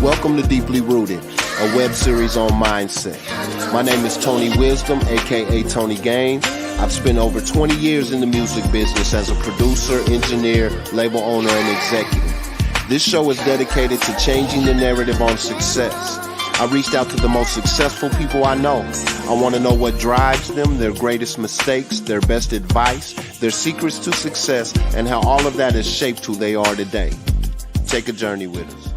Welcome to Deeply Rooted, a web series on mindset. My name is Tony Wisdom, aka Tony Game. I've spent over 20 years in the music business as a producer, engineer, label owner, and executive. This show is dedicated to changing the narrative on success. I reached out to the most successful people I know. I want to know what drives them, their greatest mistakes, their best advice, their secrets to success, and how all of that has shaped who they are today. Take a journey with us.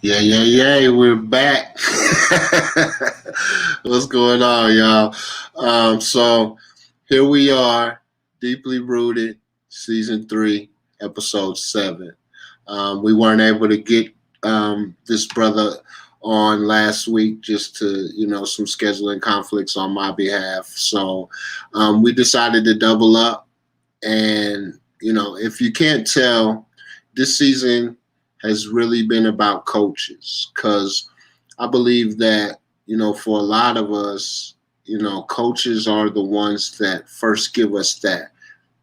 Yeah, we're back. What's going on, y'all? So here we are, Deeply Rooted, Season 3, Episode 7. We weren't able to get this brother on last week just to, some scheduling conflicts on my behalf. So we decided to double up. And, if you can't tell, this season has really been about coaches, because I believe that, for a lot of us, coaches are the ones that first give us that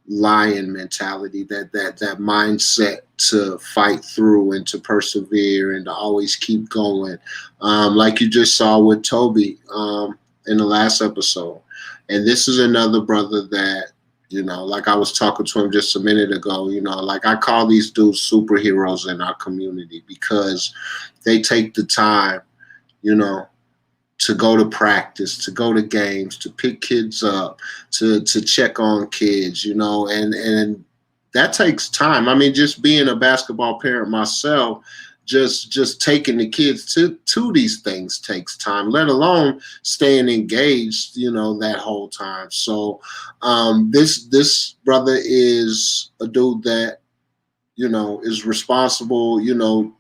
lion mentality, that mindset to fight through and to persevere and to always keep going. Like you just saw with Toby in the last episode. And this is another brother that, like I was talking to him just a minute ago, like I call these dudes superheroes in our community because they take the time, to go to practice, to go to games, to pick kids up, to check on kids, and that takes time. I mean, just being a basketball parent myself, just taking the kids to these things takes time, let alone staying engaged, that whole time. So this brother is a dude that, is responsible,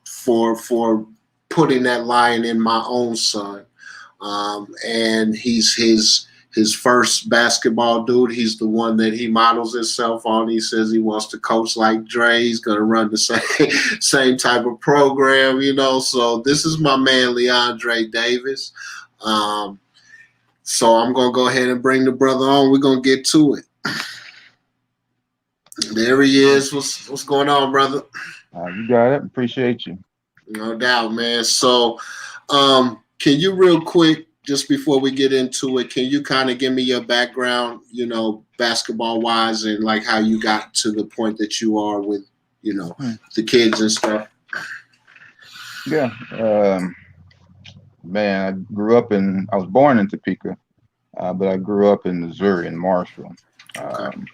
for putting that lion in my own son. And he's his first basketball dude. He's the one that he models himself on. He says he wants to coach like Dre. He's going to run the same type of program, So this is my man, Leondra Davis. So I'm going to go ahead and bring the brother on. We're going to get to it. There he is. What's going on, brother? You got it. Appreciate you. No doubt, man. So can you real quick, just before we get into it, can you kind of give me your background, basketball-wise, and like how you got to the point that you are with, the kids and stuff? Yeah. Man, I was born in Topeka, but I grew up in Missouri, in Marshall. Okay.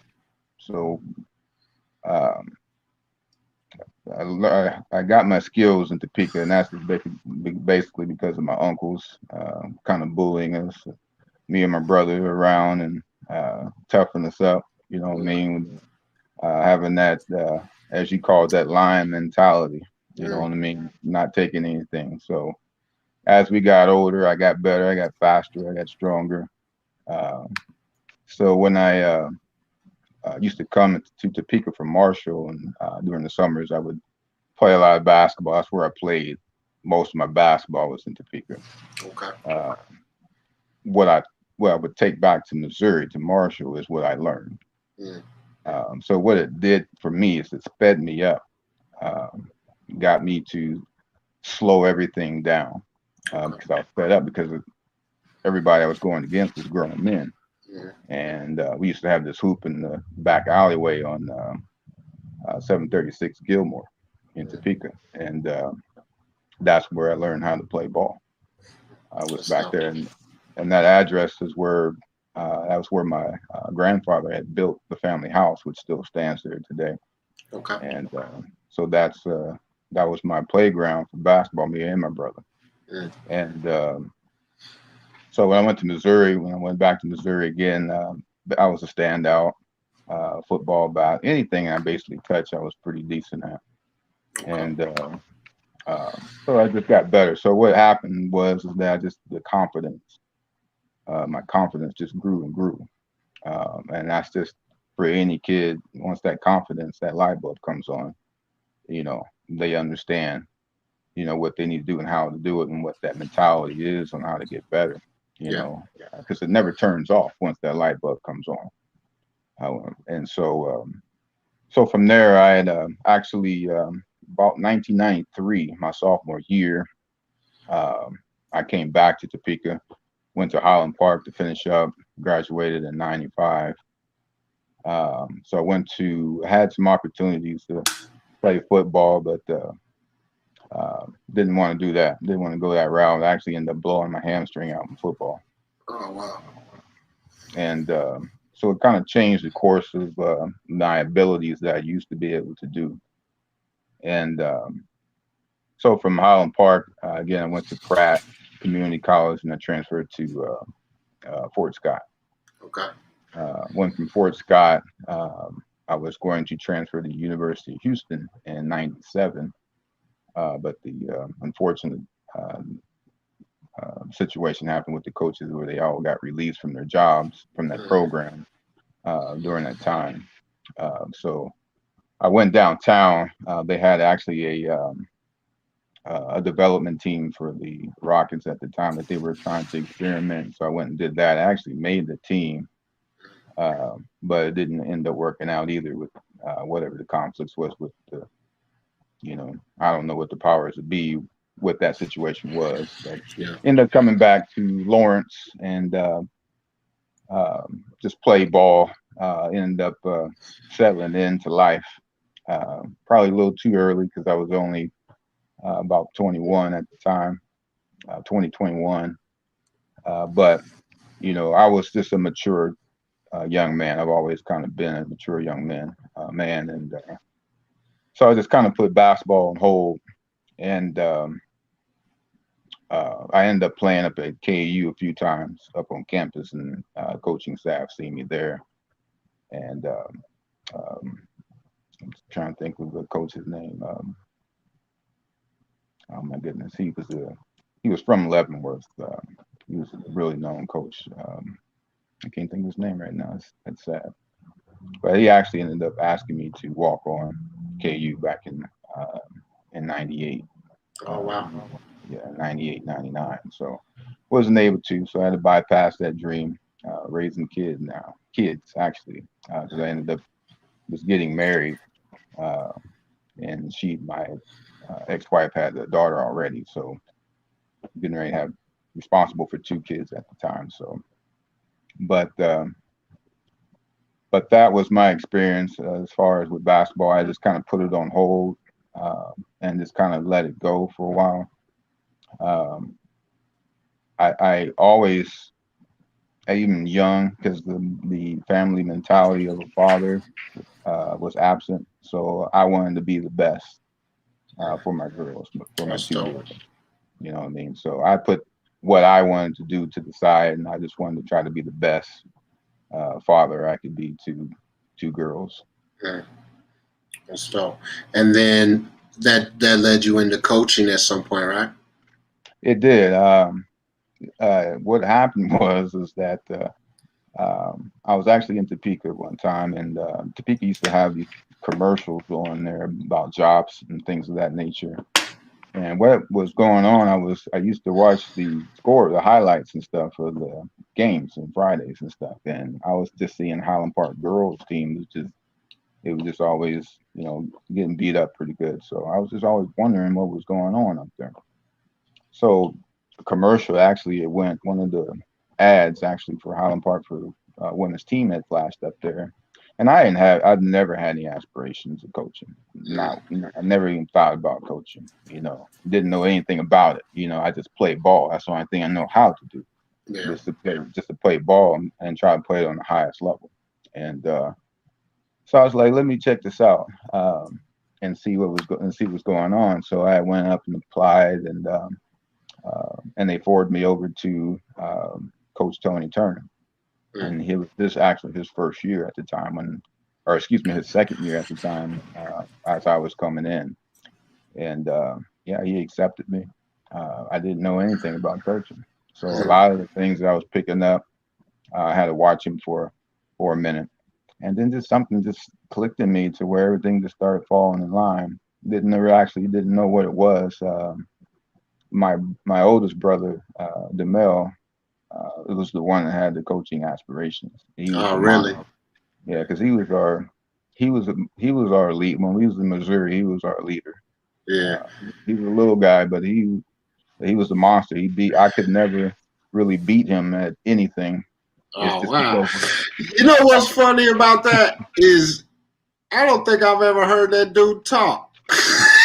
I got my skills in Topeka, and that's basically because of my uncles kind of bullying us, me and my brother around, and toughing us up. You know what I mean? Having that, as you call it, that lion mentality. You know what I mean? Not taking anything. So as we got older, I got better, I got faster, I got stronger. So when I used to come to Topeka from Marshall, and during the summers I would play a lot of basketball. That's where I played. Most of my basketball was in Topeka. Okay. What I would take back to Missouri, to Marshall, is what I learned. So what it did for me is it sped me up, got me to slow everything down, because I was fed up because everybody I was going against was grown men. And we used to have this hoop in the back alleyway on 736 Gilmore in Topeka, and that's where I learned how to play ball. I was back there, and that address is where that was where my grandfather had built the family house, which still stands there today. Okay. And so that was my playground for basketball, me and my brother. And so when I went back to Missouri again, I was a standout. Football, anything I basically touched, I was pretty decent at. And so I just got better. So what happened was that the confidence, my confidence just grew and grew. And that's just for any kid. Once that confidence, that light bulb comes on, they understand, what they need to do and how to do it, and what that mentality is on how to get better. Because it never turns off once that light bulb comes on. And so from there, I had actually about 1993, my sophomore year. I came back to Topeka, went to Highland Park to finish up, graduated in 95. So had some opportunities to play football, but didn't want to do that. Didn't want to go that route. I actually ended up blowing my hamstring out in football. Oh, wow. And so it kind of changed the course of my abilities that I used to be able to do. And so from Highland Park, again, I went to Pratt Community College and I transferred to Fort Scott. Okay. Went from Fort Scott. I was going to transfer to the University of Houston in 97, but the unfortunate situation happened with the coaches where they all got released from their jobs from that program during that time. So I went downtown. They had actually a development team for the Rockets at the time that they were trying to experiment. So I went and did that. I actually made the team, but it didn't end up working out either with whatever the conflicts was with the, I don't know what the powers that be what that situation was. But ended up coming back to Lawrence and just play ball. Ended up settling into life. Probably a little too early because I was only about 21 at the time, 2021. But, I was just a mature young man. I've always kind of been a mature young man. And so I just kind of put basketball on hold. And I ended up playing up at KU a few times up on campus, and coaching staff see me there. And I'm trying to think of the coach's name. Oh my goodness, he was from Leavenworth. He was a really known coach. I can't think of his name right now. It's sad. But he actually ended up asking me to walk on KU back in '98. Oh, wow. Yeah, 98, 99. So wasn't able to. So I had to bypass that dream, raising kids actually, because I ended up was getting married, and my ex-wife had a daughter already, so getting ready to have responsible for 2 kids at the time. So, but that was my experience as far as with basketball. I just kind of put it on hold and just kind of let it go for a while. I always, even young, because the family mentality of a father was absent, so I wanted to be the best for my girls, for my 2 girls. You know what I mean? So I put what I wanted to do to the side, and I just wanted to try to be the best father I could be to 2 girls. Yeah. That's dope. And then that led you into coaching at some point, right? It did. What happened is that I was actually in Topeka one time, and Topeka used to have these commercials on there about jobs and things of that nature. And what was going on, I used to watch the highlights and stuff of the games on Fridays and stuff, and I was just seeing Highland Park girls team. It was just always, getting beat up pretty good. So I was just always wondering what was going on up there. So the commercial, actually, one of the ads actually for Highland Park for women's team had flashed up there. And I've never had any aspirations of coaching. I never even thought about coaching, didn't know anything about it. I just played ball. That's the only thing I know how to do. Yeah. Just to play ball and try to play it on the highest level. And so I was like, let me check this out and see what's going on. So I went up and applied, and they forwarded me over to Coach Tony Turner. And this actually his first year at the time his second year at the time as I was coming in. And he accepted me. I didn't know anything about coaching. So a lot of the things that I was picking up, I had to watch him for a minute. And then just something just clicked in me to where everything just started falling in line. Didn't know what it was. My oldest brother, DeMel, it was the one that had the coaching aspirations. Really? Yeah, because he was our lead when we was in Missouri. He was our leader. Yeah. He was a little guy, but he was a monster. I could never really beat him at anything. It's Oh just wow. because You know what's funny about that is I don't think I've ever heard that dude talk.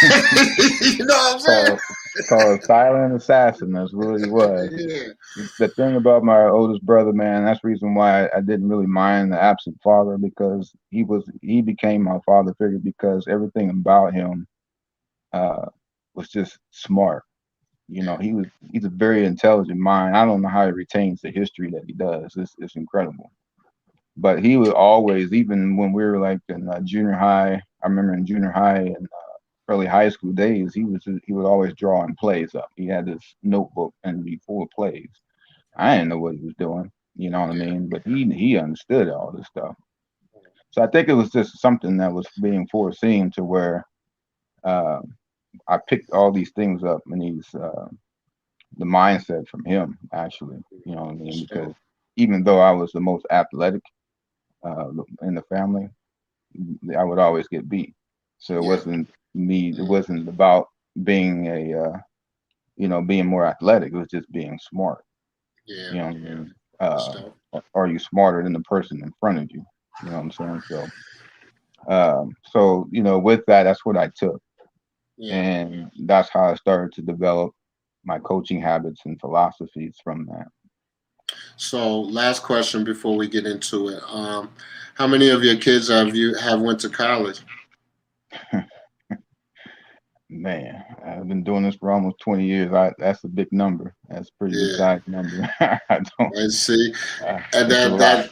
You know what I'm saying? it's called a silent assassin. That's what he was. Yeah. The thing about my oldest brother, man, that's the reason why I didn't really mind the absent father, because he became my father figure, because everything about him uh, was just smart. You know, he's a very intelligent mind. I don't know how he retains the history that he does. It's incredible. But he would always, even when we were like in junior high, I remember in junior high and early high school days, he would always draw and plays up. He had this notebook and be full of plays. I didn't know what he was doing, you know what I Yeah. mean? But he understood all this stuff. So I think it was just something that was being foreseen, to where uh, I picked all these things up, and the mindset from him, actually, you know what I mean? Because So, even though I was the most athletic in the family, I would always get beat. So it yeah. wasn't me. It wasn't about being being more athletic. It was just being smart. Yeah. You know what I mean? So, Are you smarter than the person in front of you? You know what I'm saying? So with that, that's what I took, yeah. and that's how I started to develop my coaching habits and philosophies from that. So, last question before we get into it. How many of your kids have went to college? Man, I've been doing this for almost 20 years. That's a big number. That's a pretty good Yeah. sized number. I don't. And see, and It's a that lot. that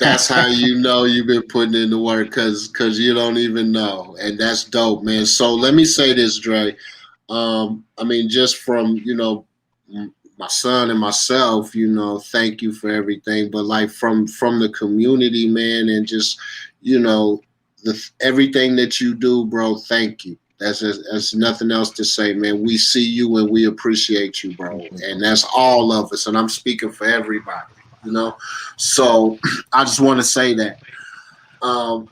that's how you know you've been putting in the work, because you don't even know, and that's dope, man. So let me say this, Dre. I mean, just from my son and myself, thank you for everything. But like from the community, man, and just you know everything that you do, bro. Thank you. That's nothing else to say, man. We see you and we appreciate you, bro, Appreciate and that. that's all of us. And I'm speaking for everybody, you know. So I just want to say that. Um,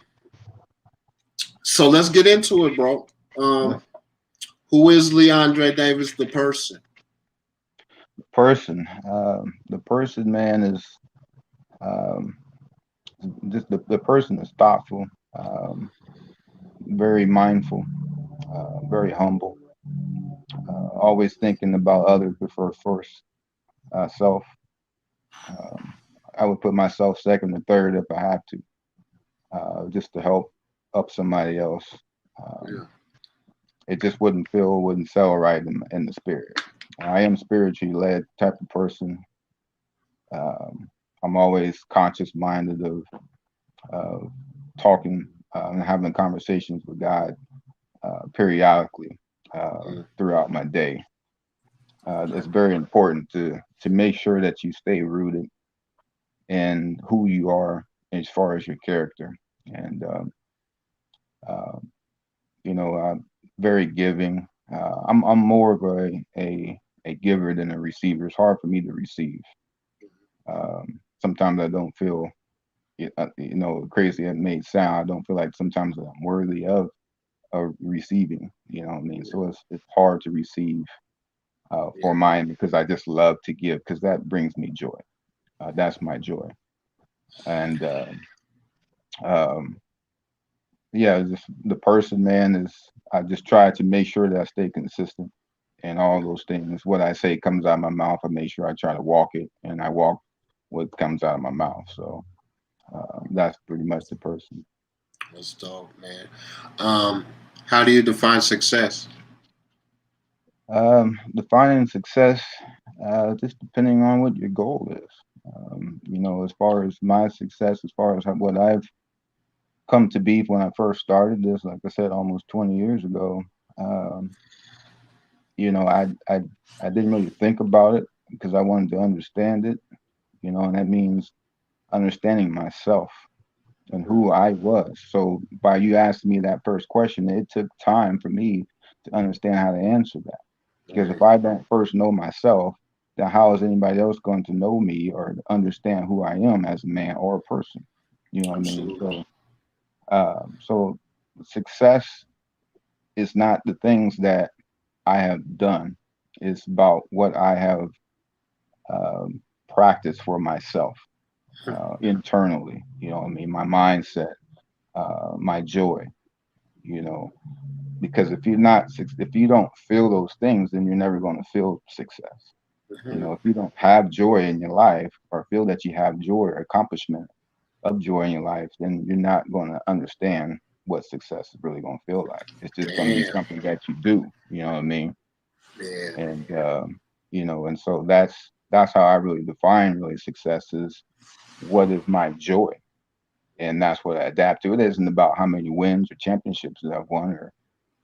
so let's get into it, bro. Let's Who is Leondra Davis, the person? person. The person, man, is um, just the person is thoughtful, very mindful, very humble, always thinking about others before first self. Um, I would put myself second or third if I have to, just to help up somebody else. Um, Yeah, it just wouldn't feel right in the spirit. I am spiritually led type of person. Um, I'm always conscious minded of talking and having conversations with God periodically yeah, throughout my day. It's very important to make sure that you stay rooted in who you are as far as your character, and uh, very giving. I'm more of a giver than a receiver. It's hard for me to receive. Sometimes I don't feel, crazy it may sound. I don't feel like sometimes that I'm worthy of receiving. You know what I mean? yeah, So it's hard to receive for yeah, mine, because I just love to give, because that brings me joy. That's my joy, and um, yeah, just the person, man, is I just try to make sure that I stay consistent and all yeah. those things. What I say comes out of my mouth. I make sure I try to walk it, and I walk what comes out of my mouth. So that's pretty much the person. That's dope, man. Um, how do you define success? Defining success, just depending on what your goal is. As far as my success, as far as what I've come to be when I first started this, like I said, almost 20 years ago, um, you know, I, I, I didn't really think about it because I wanted to understand it, and that means understanding myself and who I was. So by you asking me that first question, it took time for me to understand how to answer that. Because if Right. I don't first know myself, then how is anybody else going to know me or understand who I am as a man or a person? You know what I mean? Absolutely. So success. it's not the things that I have done. It's about what I have um, practiced for myself internally. You know what I mean? My mindset, my joy. You know, because if you don't feel those things, then you're never going to feel success. You Mhm. know, if you don't have joy in your life or feel that you have joy or accomplishment of joy in your life, then you're not going to understand what success is really going to feel like. It's just going to be Damn. something that you do. You know what I mean? Yeah. And you know, and so that's how I really define really success is what is my joy, and that's what I adapt to. It isn't about how many wins or championships that I've won or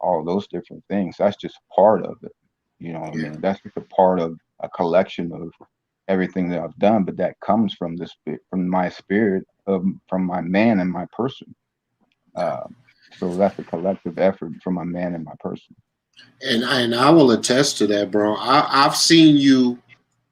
all those different things. That's just part of it. You know what I Yeah. mean? That's just a part of a collection of everything that I've done, but that comes from from my spirit of from my man and my person. Yeah. Um, so that's a collective effort from my man and my person. And I will attest to that, bro. I've seen you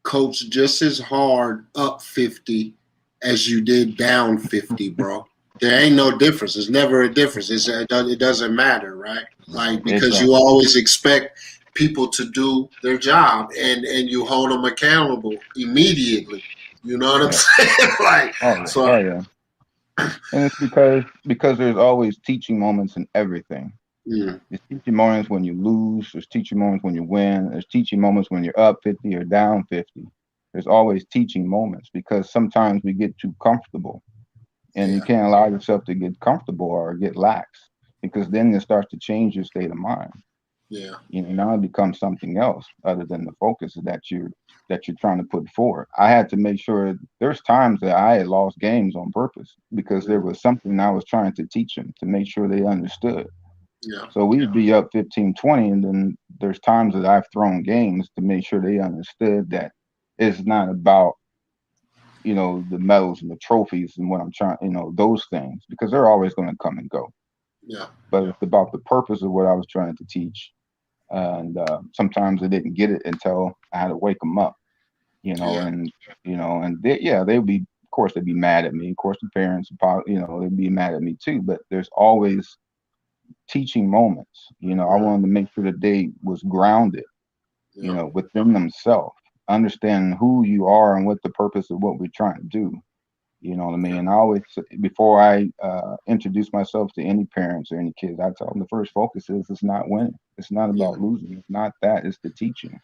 coach just as hard up 50 as you did down 50, bro. There ain't no difference. There's never a difference. It doesn't matter, right? Like, because you Exactly. always expect people to do their job, and you hold them accountable immediately. You know what I'm Yeah. saying? Like, Oh yeah. so, Oh yeah. And it's because there's always teaching moments in everything. mm, There's teaching moments when you lose. There's teaching moments when you win. There's teaching moments when you're up 50 or down 50. There's always teaching moments because sometimes we get too comfortable, and you yeah, can't allow yourself to get comfortable or get lax because then it starts to change your state of mind. yeah, You know, now it becomes something else other than the focus that you're trying to put forward. I had to make sure there's times that I had lost games on purpose because there mm, was something I was trying to teach them to make sure they understood. yeah, So we'd be up 15, 20, and then there's times that I've thrown games to make sure they understood that it's not about, you know, the medals and the trophies and what I'm trying, you know, those things, because they're always going to come and go. yeah, But it's about the purpose of what I was trying to teach. And sometimes I didn't get it until I had to wake them up, yeah, you know, and yeah, they would be, of course, they'd be mad at me. Of course, the parents, you know, they'd be mad at me too. But there's always teaching moments. You know, I mm, wanted to make sure that they was grounded, you yeah, know, within themselves, understand who you are and what the purpose of what we're trying to do. You know what I yeah, mean? I always, before I introduce myself to any parents or any kids, I tell them the first focus is it's not winning. It's not yeah, about losing. It's not that. It's the teaching.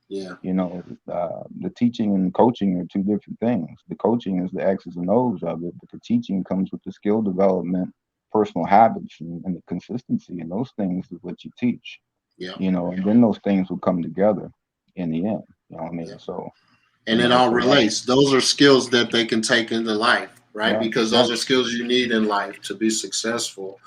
yeah, You know, the teaching and the coaching are two different things. The coaching is the X's and O's of it, but the teaching comes with the skill development, personal habits, and the consistency. And those things is what you teach. yeah, You know, and then those things will come together in the end. You know what I yeah. mean? So, And it all so that, relates. Those are skills that they can take into life, right? right, Because those right, are skills you need in life to be successful.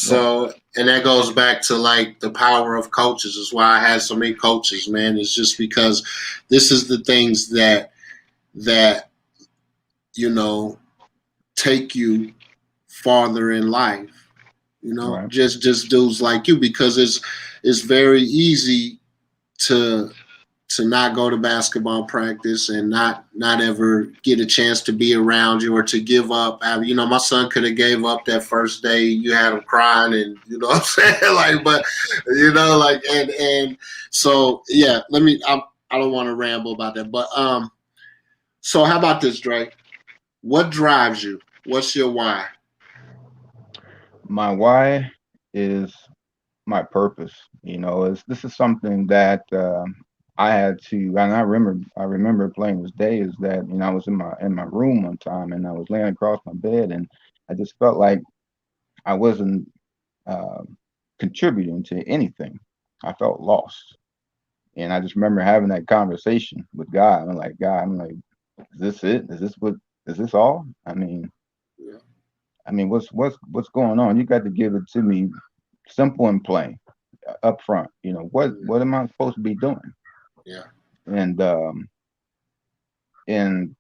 right, So, and that goes back to like the power of coaches. Is why I had so many coaches, man. It's just because this is the things that you know take you farther in life. right. Just dudes like you, because it's very easy to not go to basketball practice and not ever get a chance to be around you, or to give up. My son could have gave up that first day. You had him crying, and you know what I'm saying. Like, but like, and so yeah. I don't want to ramble about that, but so how about this, Drake? What drives you? What's your why? My why is my purpose. You know, is this is something that I had to, and I remember plain as day is that I was in my room one time and I was laying across my bed and I just felt like I wasn't uh, contributing to anything. I felt lost, and I just remember having that conversation with God. I'm like, God, I'm like, is this it? Is this all? Yeah, What's going on? You got to give it to me simple and plain up front. You know, what am I supposed to be doing? yeah, And and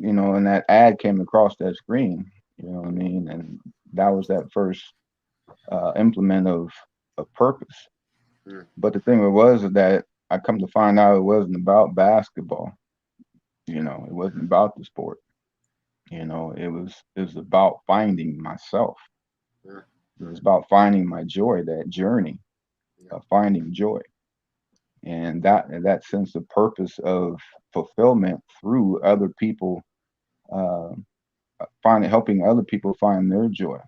and that ad came across that screen. You know what I mean? And that was that first implement of purpose. yeah, But the thing was is that I come to find out it wasn't about basketball. You yeah, know, it wasn't about the sport. You know, it was about finding myself. yeah, It was about finding my joy, that journey Yeah. of finding joy, and that sense of purpose of fulfillment through other people, uh, finding helping other people find their joy,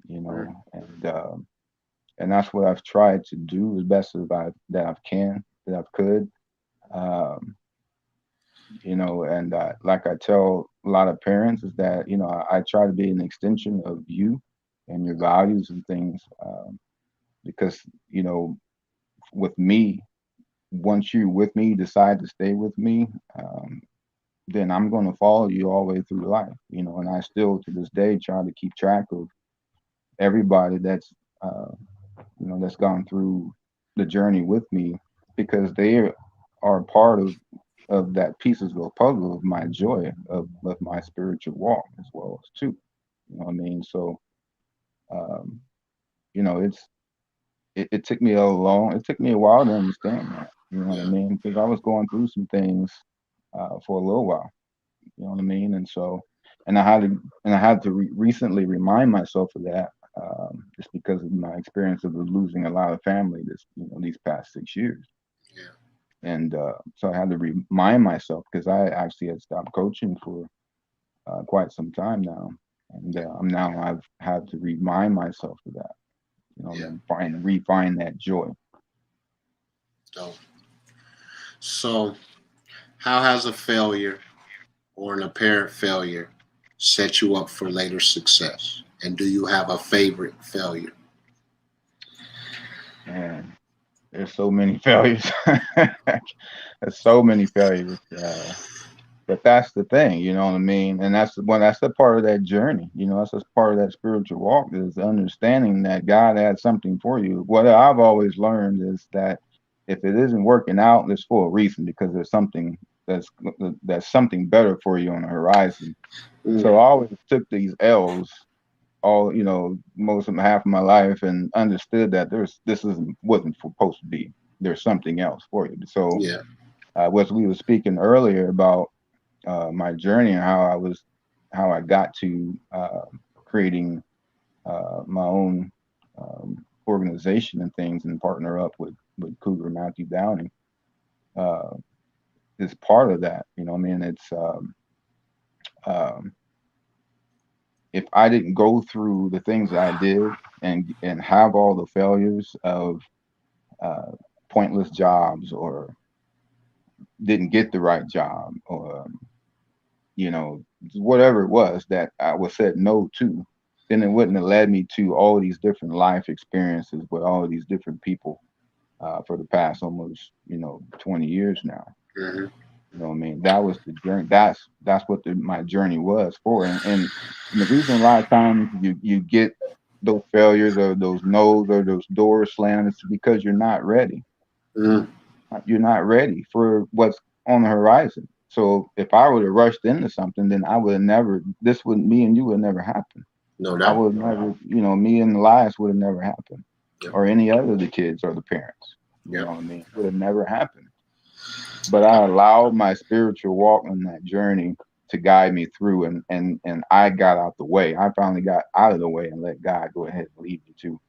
Mm. and that's what I've tried to do as best as I can, that I could. Um, and like I tell a lot of parents is that I try to be an extension of you and your values and things, because you know with me, once you with me decide to stay with me, then I'm going to follow you all the way through life, and I still to this day try to keep track of everybody uh, that's gone through the journey with me, because they are part of that pieces of a puzzle of my joy of my spiritual walk as well as too. You know what I mean? So um, it's it took me it took me a while to understand that. You know what I Yeah. mean? Because I was going through some things for a little while. You know what I mean? And I had to recently remind myself of that, just because of my experience of losing a lot of family these past 6 years. Yeah. And so I had to remind myself, because I actually had stopped coaching for quite some time now, and Yeah. I've had to remind myself of that, Yeah. and refine that joy. Dope. So, how has a failure or an apparent failure set you up for later success? And do you have a favorite failure? And there's so many failures. There's so many failures. But that's the thing, you know what I mean? And that's the part of that journey, that's just part of that spiritual walk, is understanding that God had something for you. What I've always learned is that if it isn't working out, it's for a reason, because that's that's something better for you on the horizon. Mm. So I always took these L's all, most of half of my life, and understood that this wasn't supposed to be. There's something else for you. So Yeah. what we were speaking earlier about my journey, and how I got to creating my own organization and things, and partner up with Cougar Matthew Downing, uh, is part of that. You know, what I mean, it's um, if I didn't go through the things that I did, and have all the failures of uh, pointless jobs, or didn't get the right job, or you know, whatever it was that I was said no to, then it wouldn't have led me to all these different life experiences with all these different people for the past almost 20 years now. Hmm. You know what I mean? That was the journey. That's what my journey was for. And the reason a lot of times you get those failures, or those no's, or those doors slammed, is because you're not ready. Mm. You're not ready for what's on the horizon. So if I would have rushed into something, then I would have never. This would me and you would never happen. No I doubt. would never. Me and Elias would have never happened, Yep. or any other of the kids or the parents. You Yep. know what I mean? Would have never happened. But I allowed my spiritual walk on that journey to guide me through, and I got out the way. I finally got out of the way and let God go ahead and lead me to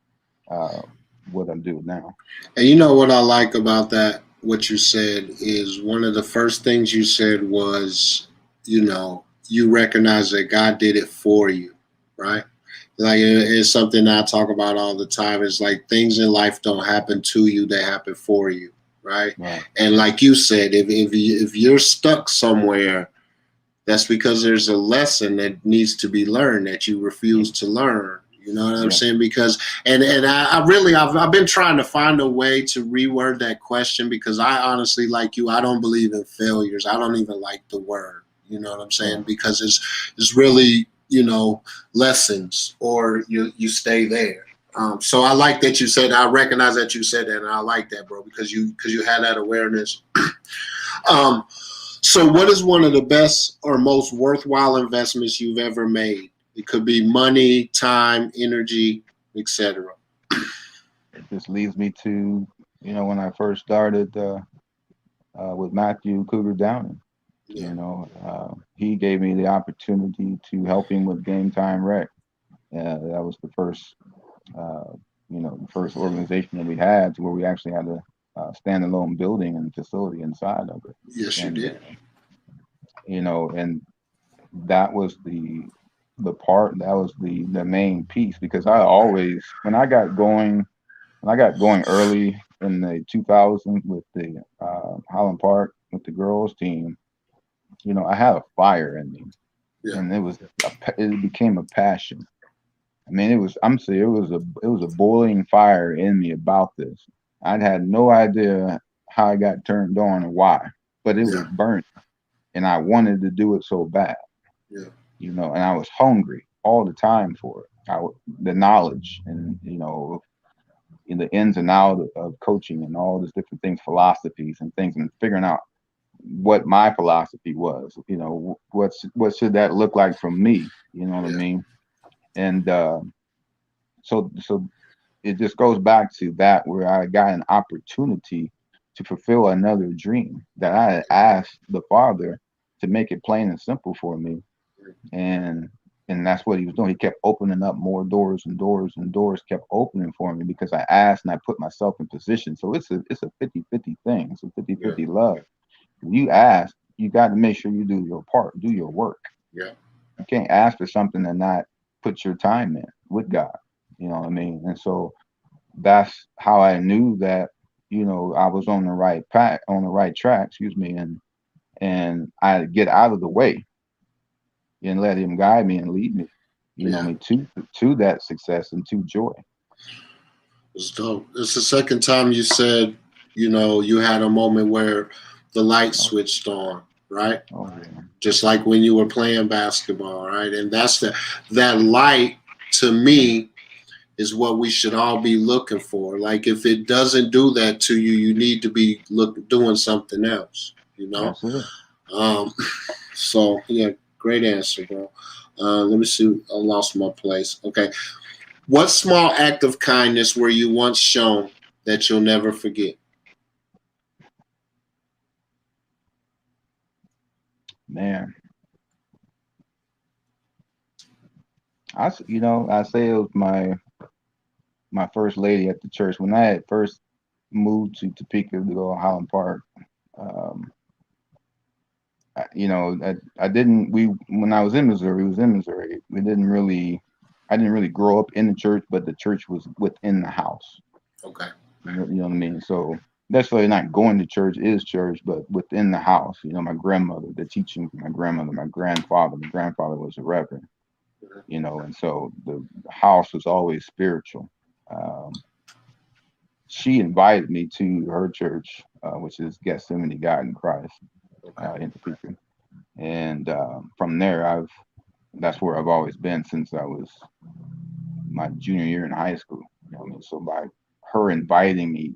uh, what I'm doing now. And you know what I like about that? What you said is one of the first things you said was, you recognize that God did it for you, right? Like it's something I talk about all the time. It's like things in life don't happen to you; they happen for you, right? Right. And like you said, if you're stuck somewhere, that's because there's a lesson that needs to be learned that you refuse to learn. You know what I'm Yeah. saying? Because and I really I've been trying to find a way to reword that question, because I honestly, like you, I don't believe in failures. I don't even like the word. You know what I'm saying? Right. Because it's really, lessons, or you stay there. So I like that you said. I recognize that you said that, and I like that, bro, because you had that awareness. um, so, what is one of the best or most worthwhile investments you've ever made? It could be money, time, energy, etc. It just leads me to, when I first started with Matthew Cougar Downing. Yeah. He gave me the opportunity to help him with Game Time Rec. That was the first uh, the first organization that we had, to where we actually had a standalone building and facility inside of it. Yes, you And did. and that was that was the main piece, because I always, when I got going early in the 2000s with the Highland Park with the girls team, I had a fire in me, Yeah. and it became a passion. I mean, I'm saying, it was a boiling fire in me about this. I had no idea how I got turned on or why, but it was Yeah. burnt, and I wanted to do it so bad, Yeah. and I was hungry all the time for it. The knowledge, and in the ins and outs of coaching and all these different things, philosophies and things, and figuring out what my philosophy was. What should that look like from me? You know what I Yeah. mean? And so it just goes back to that, where I got an opportunity to fulfill another dream that I had asked the Father to make it plain and simple for me, and that's what he was doing. He kept opening up more doors, and doors and doors kept opening for me, because I asked and I put myself in position. So it's a 50-50 thing. It's a 50 Yeah. 50 love. When you ask, you got to make sure you do your part, do your work. Yeah. You can't ask for something and not put your time in with God. You know what I mean? And so that's how I knew that, I was on the right path, on the right track, excuse me, and I get out of the way and let him guide me and lead me, Yeah. to that success and to joy. It's dope. It's the second time you said, you had a moment where the light Oh, switched on, right? oh yeah. Just like when you were playing basketball, right? And that light, to me, is what we should all be looking for. Like, if it doesn't do that to you, you need to be doing something else, That's it. Um, so yeah, great answer, bro. Let me see. I lost my place. Okay. What small act of kindness were you once shown that you'll never forget? Man, I say it was my first lady at the church when I had first moved to Topeka to go to Highland Park. Um, I didn't. We When I was in Missouri, we was in Missouri. I didn't really grow up in the church, but the church was within the house. Okay. You know what I mean? So necessarily not going to church is church, but within the house. My grandmother, the teaching from my grandmother, my grandfather. My grandfather was a reverend. And so the house was always spiritual. Um, she invited me to her church, which is Gethsemane God in Christ, Okay. in Topeka. And from there, that's where I've always been since I was my junior year in high school. You know what I mean? So by her inviting me,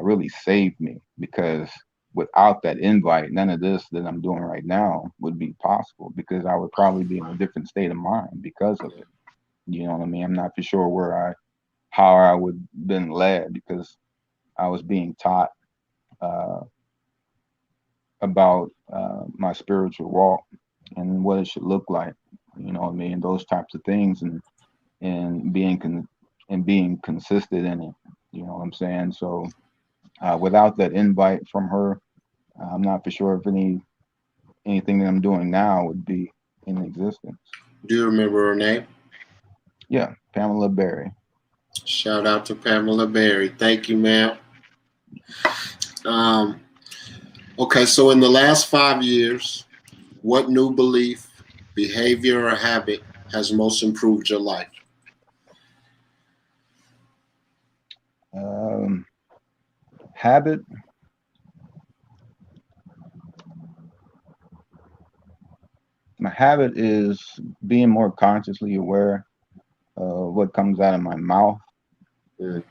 really saved me, because without that invite, none of this that I'm doing right now would be possible, because I would probably be in a different state of mind because of it. You know what I mean? I'm not for sure how I would been led, because I was being taught uh, about my spiritual walk and what it should look like. You know what I mean? Those types of things, and being consistent in it. You know what I'm saying? So without that invite from her, I'm not for sure if anything that I'm doing now would be in existence. Do you remember her name? Yeah, Pamela Berry. Shout out to Pamela Berry. Thank you, ma'am. Um, okay, so in the last 5 years, what new belief, behavior, or habit has most improved your life? Um, Habit. My habit is being more consciously aware of what comes out of my mouth, Mm.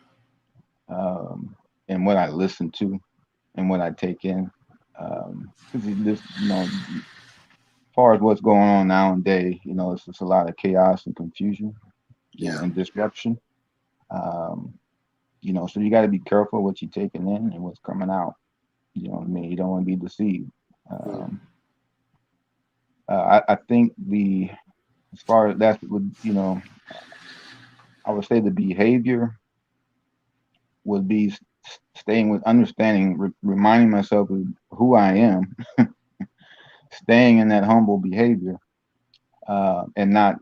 um, and what I listen to and what I take in. Because as far as what's going on nowadays, it's just a lot of chaos and confusion, Yeah. and disruption. Um, so you got to be careful what you're taking in and what's coming out. You know what I mean? You don't want to be deceived. Mm. Um, I think as far as that's what, I would say the behavior would be staying with understanding, reminding myself of who I am, staying in that humble behavior, and not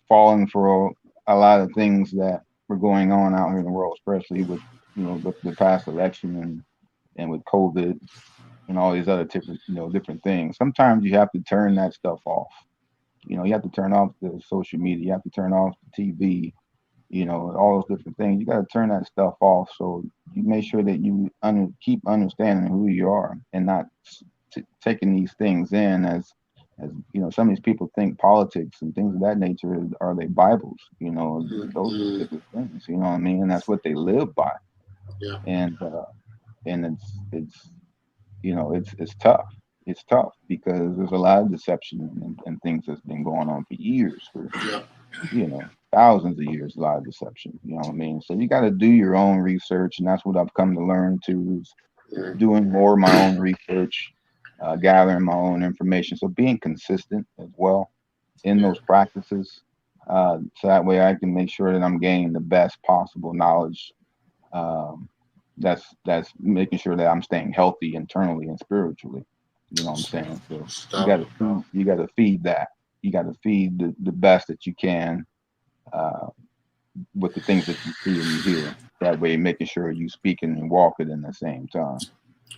falling for a lot of things that were going on out here in the world, especially with the past election and with COVID and all these other different things. Sometimes you have to turn that stuff off. You have to turn off the social media. You have to turn off the TV. All those different things. You got to turn that stuff off so you make sure that you keep understanding who you are and not taking these things in as some of these people think politics and things of that nature are they Bibles. Those are different things. You know what I mean? And that's what they live by. Yeah. And it's tough. It's tough because there's a lot of deception and things that's been going on for years, for thousands of years, a lot of deception. You know what I mean? So you got to do your own research, and that's what I've come to learn too, is doing more of my own research, gathering my own information. So being consistent as well in those practices, so that way I can make sure that I'm gaining the best possible knowledge. That's making sure that I'm staying healthy internally and spiritually. You know what I'm saying? So you got to feed that. You got to feed the best that you can with the things that you see and you hear. That way, making sure you speaking and walking in the same time.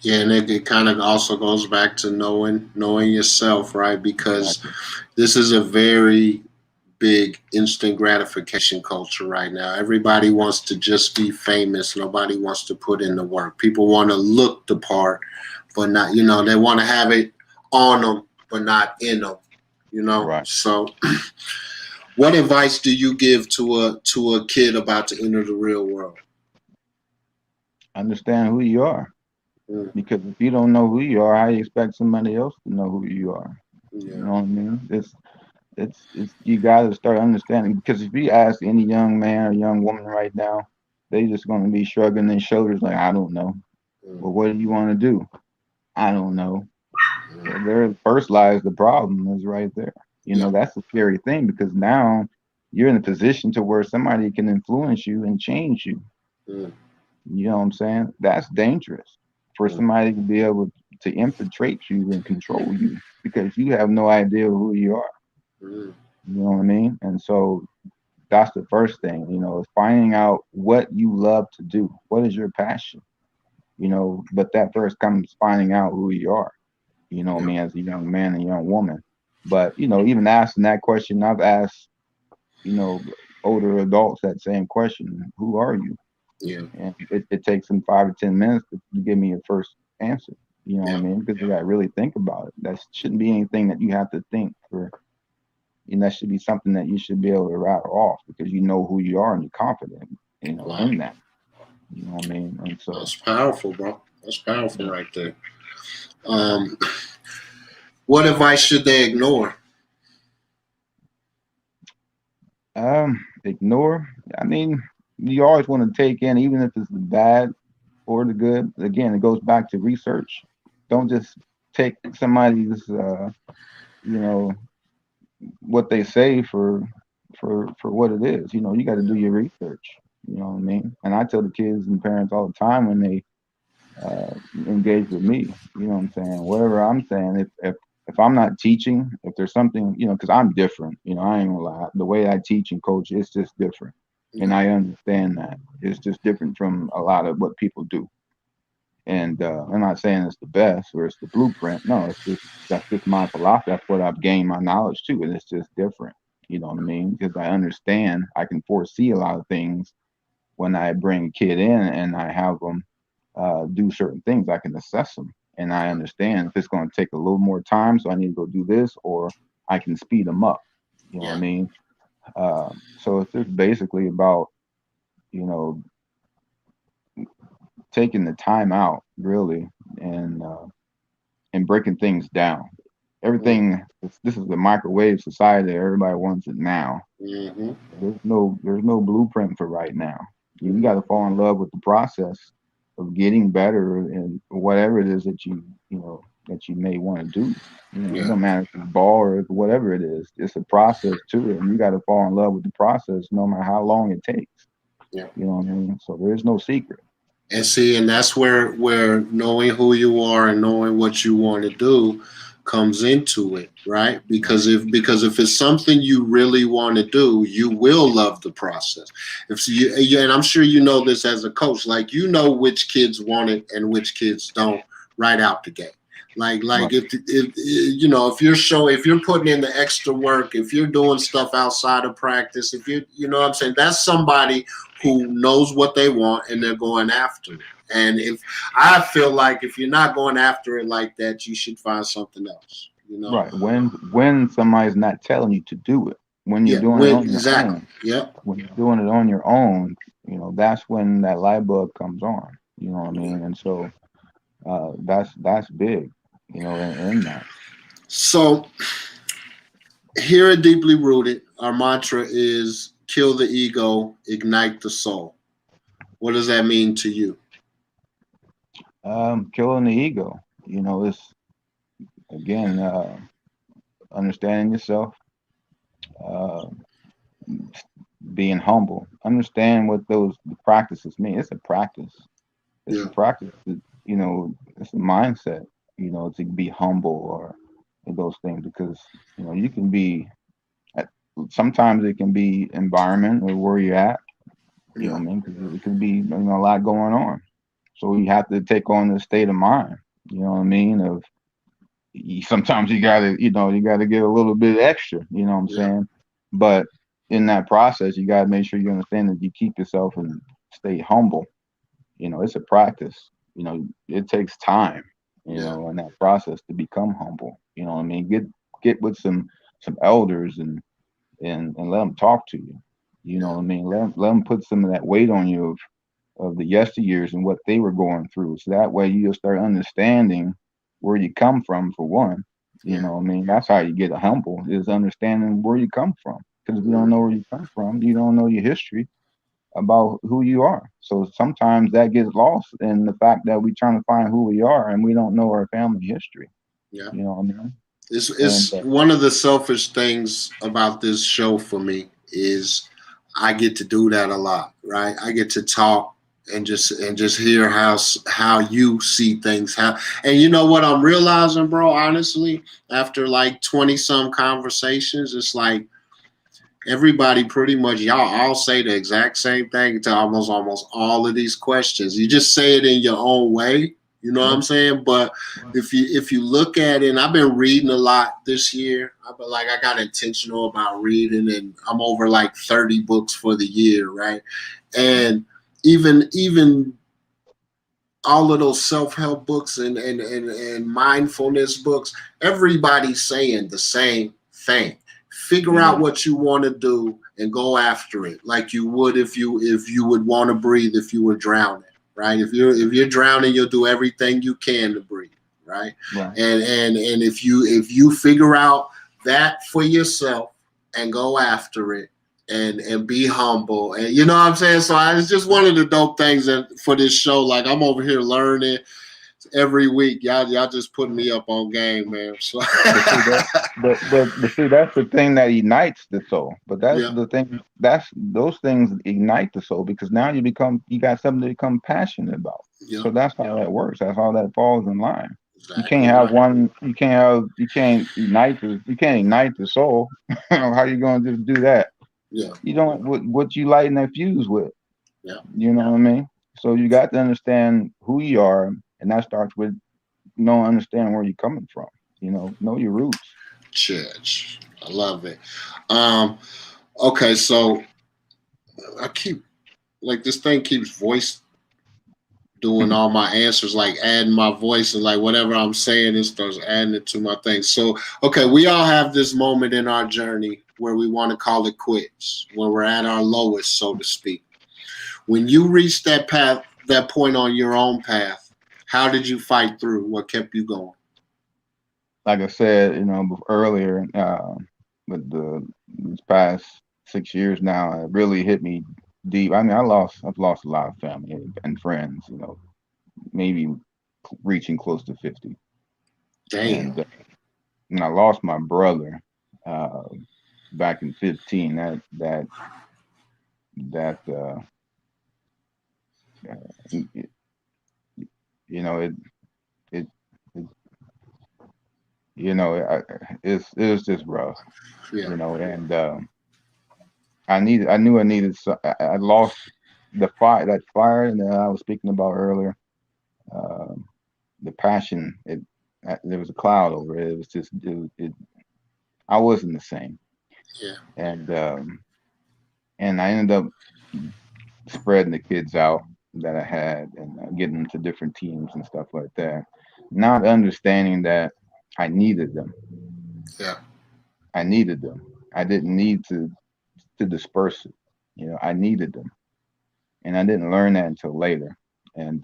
Yeah, and it kind of also goes back to knowing yourself, right? Because this is a very big instant gratification culture right now. Everybody wants to just be famous. Nobody wants to put in the work. People want to look the part, but not, they want to have it on them, but not in them, Right. So what advice do you give to a kid about to enter the real world? Understand who you are. Because if you don't know who you are, how you expect somebody else to know who you are? Yeah. You know what I mean? It's you got to start understanding, because if you ask any young man or young woman right now, they just going to be shrugging their shoulders like, I don't know. Well, what do you want to do? I don't know. Well, there first lies the problem is right there. That's a scary thing, because now you're in a position to where somebody can influence you and change you. You know what I'm saying? That's dangerous for somebody to be able to infiltrate you and control you, because you have no idea who you are. You know what I mean? And so that's the first thing, is finding out what you love to do. What is your passion? But that first comes finding out who you are, what I mean, as a young man and young woman. But, even asking that question, I've asked, older adults that same question, who are you? Yeah. And it takes them 5 to 10 minutes to give me a first answer. You know what I mean? Because you got to really think about it. That shouldn't be anything that you have to think for. That should be something that you should be able to rattle off, because you know who you are and you're confident, in that. You know what I mean? And so that's powerful, bro. That's powerful right there. What advice should they ignore? Ignore. I mean, you always want to take in, even if it's the bad or the good. Again, it goes back to research. Don't just take somebody's, what they say for what it is. You got to do your research. You know what I mean? And I tell the kids and parents all the time when they engage with me. You know what I'm saying? Whatever I'm saying, if I'm not teaching, if there's something, because I'm different. I ain't gonna lie. The way I teach and coach, it's just different, and I understand that it's just different from a lot of what people do. And I'm not saying it's the best or it's the blueprint. No, that's just my philosophy. That's what I've gained my knowledge to, and it's just different. You know what I mean? Because I understand, I can foresee a lot of things when I bring a kid in and I have them do certain things. I can assess them, and I understand if it's going to take a little more time, so I need to go do this, or I can speed them up. You know what I mean? So it's just basically about, you know, taking the time out really, and breaking things down. Everything. This is the microwave society. Everybody wants it now. There's no blueprint for right now. You got to fall in love with the process of getting better and whatever it is that that you may want to do. It Yeah. don't matter if it's ball or whatever it is. It's a process to it, and you got to fall in love with the process, no matter how long it takes. Yeah. You know what I mean? So there's no secret. And see, and that's where knowing who you are and knowing what you want to do comes into it, right? Because if it's something you really want to do, you will love the process. If you, yeah, and I'm sure you know this as a coach, like you know which kids want it and which kids don't right out the gate. Like Right. if you know if you're putting in the extra work, if you're doing stuff outside of practice, if you know what I'm saying, that's somebody who knows what they want and they're going after it. And if I feel like if you're not going after it like that, you should find something else. You know? Right. When somebody's not telling you to do it, when you're Yeah. doing it When on your exactly. own, Yep. when you're doing it on your own, that's when that light bulb comes on. You know what I Yeah. mean? And so that's big, in that. So here at Deeply Rooted, our mantra is kill the ego, ignite the soul. What does that mean to you? Killing the ego. It's again understanding yourself, uh, being humble. Understand what those practices mean. It's a practice. It's a Yeah. practice. It's a mindset. To be humble or those things because you can be. Sometimes it can be environment or where you're at. You know Yeah. what I mean? 'Cause it can be a lot going on. So you have to take on the state of mind. You know what I mean? Of sometimes you gotta get a little bit extra. You know what I'm Yeah. saying? But in that process, you gotta make sure you understand that you keep yourself and stay humble. It's a practice. It takes time. Yeah. In that process to become humble. You know what I mean? Get with some elders and let them talk to you. You know Yeah. what I mean? Let them put some of that weight on you of the yesteryears and what they were going through. So that way you'll start understanding where you come from for one. You Yeah. know what I mean? That's how you get humble is understanding where you come from. Because if you don't Right. know where you come from, you don't know your history about who you are. So sometimes that gets lost in the fact that we're trying to find who we are and we don't know our family history. Yeah. You know what I mean? And It's one of the selfish things about this show for me is I get to do that a lot, right? I get to talk and just hear how you see things. How and you know what I'm realizing, bro. Honestly, after like 20 some conversations, it's like everybody pretty much y'all all say the exact same thing to almost all of these questions. You just say it in your own way. You know what yeah, I'm saying? But if you look at it, and I've been reading a lot this year. I've been like I got intentional about reading, and I'm over like 30 books for the year, right? And even all of those self-help books and mindfulness books, everybody's saying the same thing. Figure out yeah, what you want to do and go after it like you would if you would want to breathe if you were drowning, right? If you're drowning, you'll do everything you can to breathe, right? right. And if you figure out that for yourself and go after it and be humble, and you know what I'm saying. So it's just one of the dope things that for this show. Like I'm over here learning every week. Y'all just putting me up on game, man. So But see that, but see that's the thing that unites the soul. But that's yeah, the thing. That's those things ignite the soul because now you got something to become passionate about. yeah, So that's how that works. That's how that falls in line. You can't exactly have right. one. You can't ignite the soul. How you gonna just do that? Yeah, You don't what you lighting that fuse with. yeah. You know what I mean? So you got to understand who you are, and that starts with understanding where you're coming from. Know your roots. Church. I love it. Um, okay, so I keep like this thing keeps voice doing all my answers, like adding my voice and like whatever I'm saying, it starts adding it to my thing. So, okay, we all have this moment in our journey where we want to call it quits, when we're at our lowest, so to speak. When you reach that path, that point on your own path, how did you fight through? What kept you going? Like I said, earlier, with these past 6 years now, it really hit me deep. I mean, I've lost a lot of family and friends. Maybe reaching close to 50. Damn. and I lost my brother uh, back in 15. That it, you know it, it it was just rough, Yeah. and I knew I needed. I lost that fire that I was speaking about earlier. Um, the passion. There was a cloud over it. It was just I wasn't the same, Yeah. and I ended up spreading the kids out that I had and getting them to different teams and stuff like that. Not understanding that I needed them. Yeah. I needed them. I didn't need to disperse it. I needed them, and I didn't learn that until later. And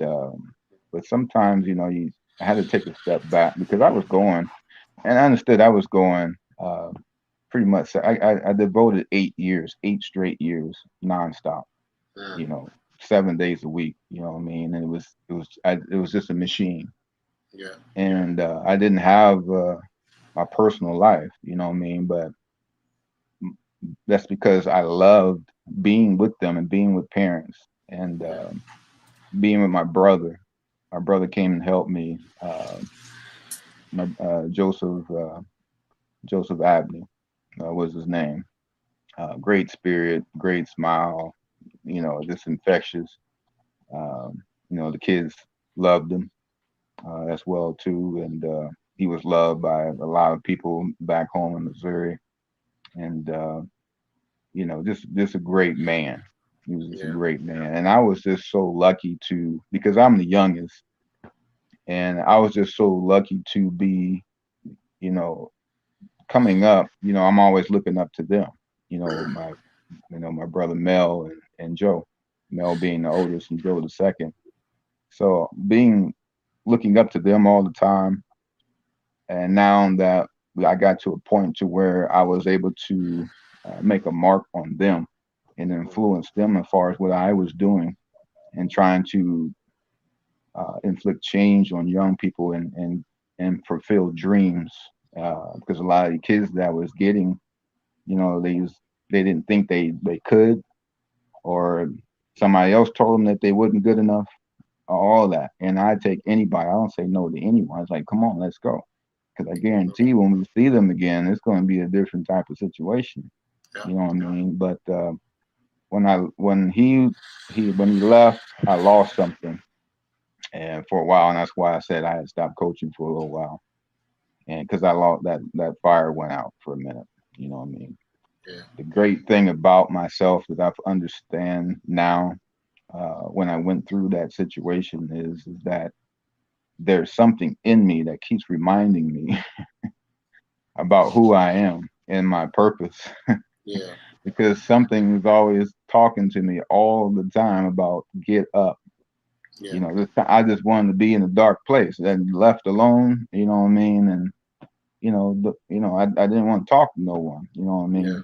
but sometimes, I had to take a step back because I was going, and I understood I was going. Pretty much, I devoted 8 years, 8 straight years, nonstop. Yeah. You know, 7 days a week. You know what I mean? And it was just a machine, Yeah. and I didn't have my personal life. You know what I mean? But that's because I loved being with them and being with parents and Yeah. being with my brother. My brother came and helped me. My Joseph Abney was his name. Great spirit, great smile. Just infectious. The kids loved him as well too, and he was loved by a lot of people back home in Missouri. And just a great man. He was just a Yeah. great man, and I was just so lucky to because I'm the youngest, and I was just so lucky to be, you know, coming up. I'm always looking up to them. My my brother Mel and Joe, Mel being the oldest and Joe the second. So being looking up to them all the time, and now that I got to a point to where I was able to make a mark on them and influence them as far as what I was doing and trying to inflict change on young people and fulfill dreams. Because a lot of the kids that I was getting, they didn't think they could, or somebody else told them that they wasn't good enough, all that. And I take anybody. I don't say no to anyone. It's like, come on, let's go. Because I guarantee when we see them again, it's going to be a different type of situation. Yeah. You know what I mean? But when he left, I lost something, and for a while, and that's why I said I had stopped coaching for a little while, and because I lost that fire went out for a minute. You know what I mean? Yeah. The great thing about myself that I've understand now, when I went through that situation, is that there's something in me that keeps reminding me about who I am and my purpose. Yeah. Because something is always talking to me all the time about get up. Yeah. I just wanted to be in a dark place and left alone. You know what I mean? And I didn't want to talk to no one. You know what I Yeah. mean?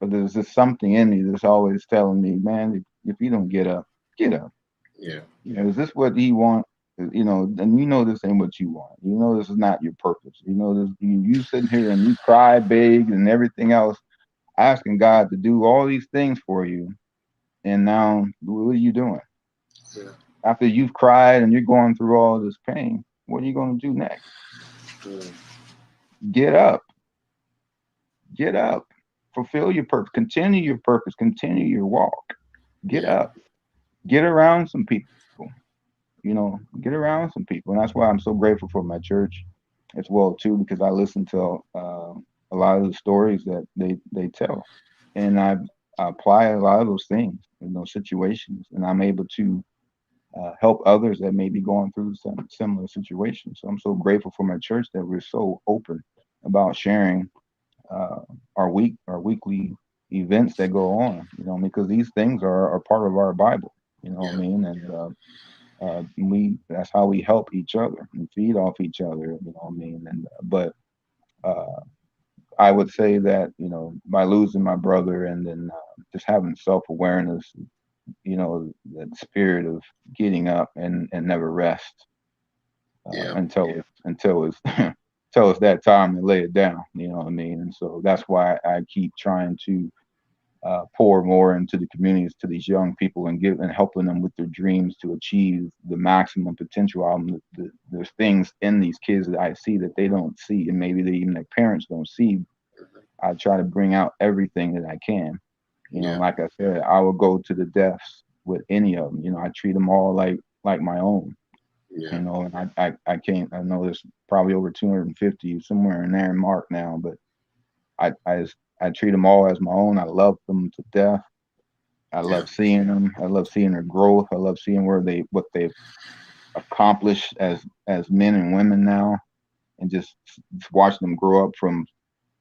But there's just something in me that's always telling me, man, if you don't get up, get up. Yeah. Is this what you want? And this ain't what you want. This is not your purpose. This you sitting here and you cry big and everything else, asking God to do all these things for you, and now what are you doing? Yeah. After you've cried and you're going through all this pain, what are you going to do next? Mm. Get up, get up, fulfill your purpose, continue your walk. Get Yeah. up, get around some people. Get around some people, and that's why I'm so grateful for my church as well too, because I listen to a lot of the stories that they tell, and I apply a lot of those things in those situations, and I'm able to help others that may be going through some similar situations. So I'm so grateful for my church that we're so open about sharing uh, our weekly events that go on. Because these things are part of our Bible. You know what I Yeah. mean? And we that's how we help each other and feed off each other. You know what I mean? And but uh, I would say that by losing my brother and then just having self awareness, that spirit of getting up and never rest. Yeah. until it's until it's that time to lay it down. You know what I mean? And so that's why I keep trying to pour more into the communities, to these young people, and give and helping them with their dreams to achieve the maximum potential out of them. There's things in these kids that I see that they don't see, and maybe they, even their parents don't see. I try to bring out everything that I can. You know, Yeah. like I said, I will go to the depths with any of them. You know, I treat them all like my own. You Yeah. know, and I can't. I know there's probably over 250 somewhere in there mark now, but I treat them all as my own. I love them to death. I Yeah. love seeing them. I love seeing their growth. I love seeing what they've accomplished as men and women now, and just watching them grow up from,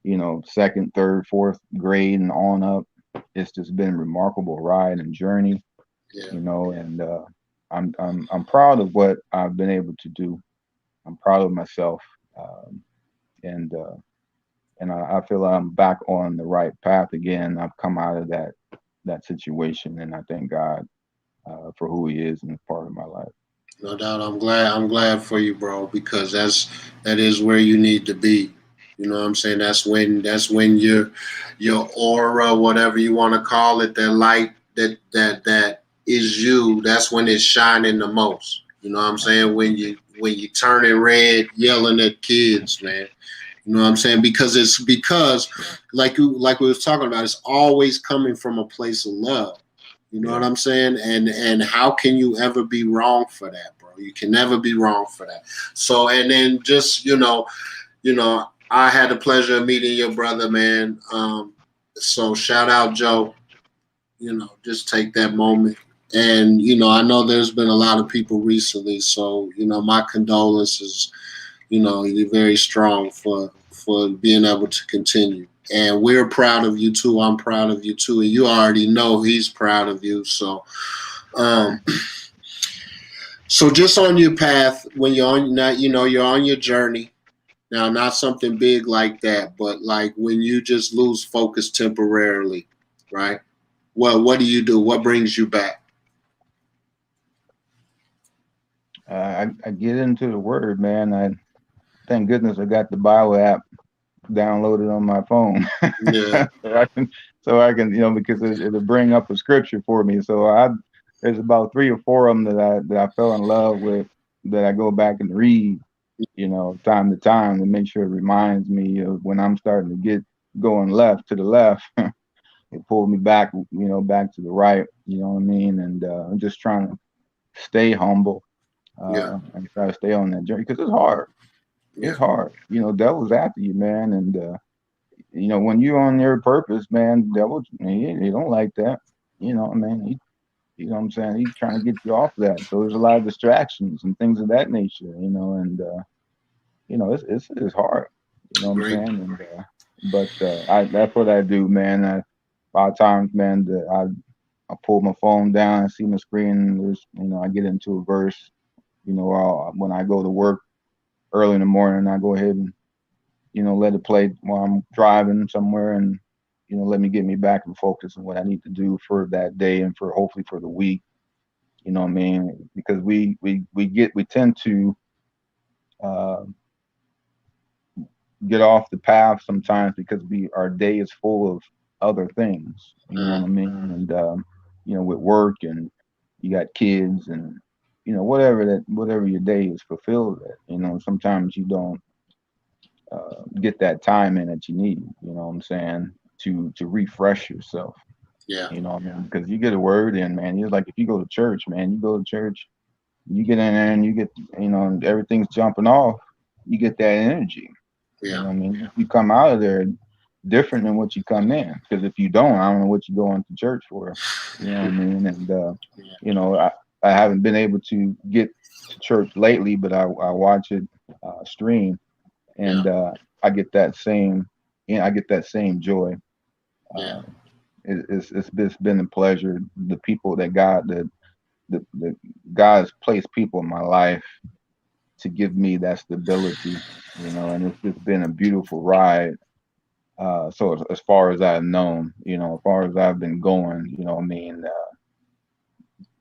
you know, second, third, fourth grade and on up. It's just been a remarkable ride and journey, Yeah. you know, and I'm proud of what I've been able to do. I'm proud of myself, um, and I feel like I'm back on the right path again. I've come out of that situation, and I thank God for who He is and part of my life. No doubt. I'm glad for you, bro, because that is where you need to be. You know what I'm saying? That's when your aura, whatever you want to call it, that light that is you, that's when it's shining the most. You know what I'm saying? When you turning red, yelling at kids, man. You know what I'm saying? Because like we was talking about, it's always coming from a place of love. You know what Yeah, I'm saying? And how can you ever be wrong for that, bro? You can never be wrong for that. So and then just I had the pleasure of meeting your brother, man. So shout out Joe. Just take that moment. And I know there's been a lot of people recently, so my condolences. You're very strong for being able to continue. And we're proud of you too. I'm proud of you too. And you already know he's proud of you. Um, so just on your path, when you're on not, you're on your journey. Now, not something big like that, but like when you just lose focus temporarily, right? Well, what do you do? What brings you back? I get into the Word, man. I thank goodness I got the Bible app downloaded on my phone. Yeah, So I can, because it'll bring up a scripture for me. There's about three or four of them that I fell in love with, that I go back and read, time to time, to make sure it reminds me of when I'm starting to get going left to the left. It pulled me back, back to the right. You know what I mean? And I'm just trying to stay humble, yeah, and try to stay on that journey, because it's hard. yeah, It's hard. Devil's after you, man, and when you're on your purpose, man, devil, he don't like that. I mean, you know what I'm saying? He's trying to get you off that. So there's a lot of distractions and things of that nature, and it's hard. You know what I'm great. saying? And but that's what I do, man. A lot of times, man, I pull my phone down, I see my screen. There's, I get into a verse. When I go to work early in the morning, I go ahead and let it play while I'm driving somewhere, and let me get me back and focus on what I need to do for that day and for hopefully for the week. You know what I mean? Because we tend to uh, get off the path sometimes, because our day is full of other things. You know what I mean? And with work, and you got kids, and whatever your day is fulfilled at. Sometimes you don't get that time in that you need. You know what I'm saying? To refresh yourself. Yeah, You know what I mean? Because you get a word in, man. It's like if you go to church, man. You go to church, you get in there, and you get, and everything's jumping off. You get that energy. You know yeah, what I mean? You come out of there different than what you come in. Because if you don't, I don't know what you're going to church for. You know what I mean? And yeah, you know, I, I haven't been able to get to church lately, but I watch it stream, yeah, and I get that same, I get that same joy. yeah, Uh, it's been a pleasure. The people that the God has placed people in my life to give me that stability, and it's just been a beautiful ride. So as far as I've known, as far as I've been going,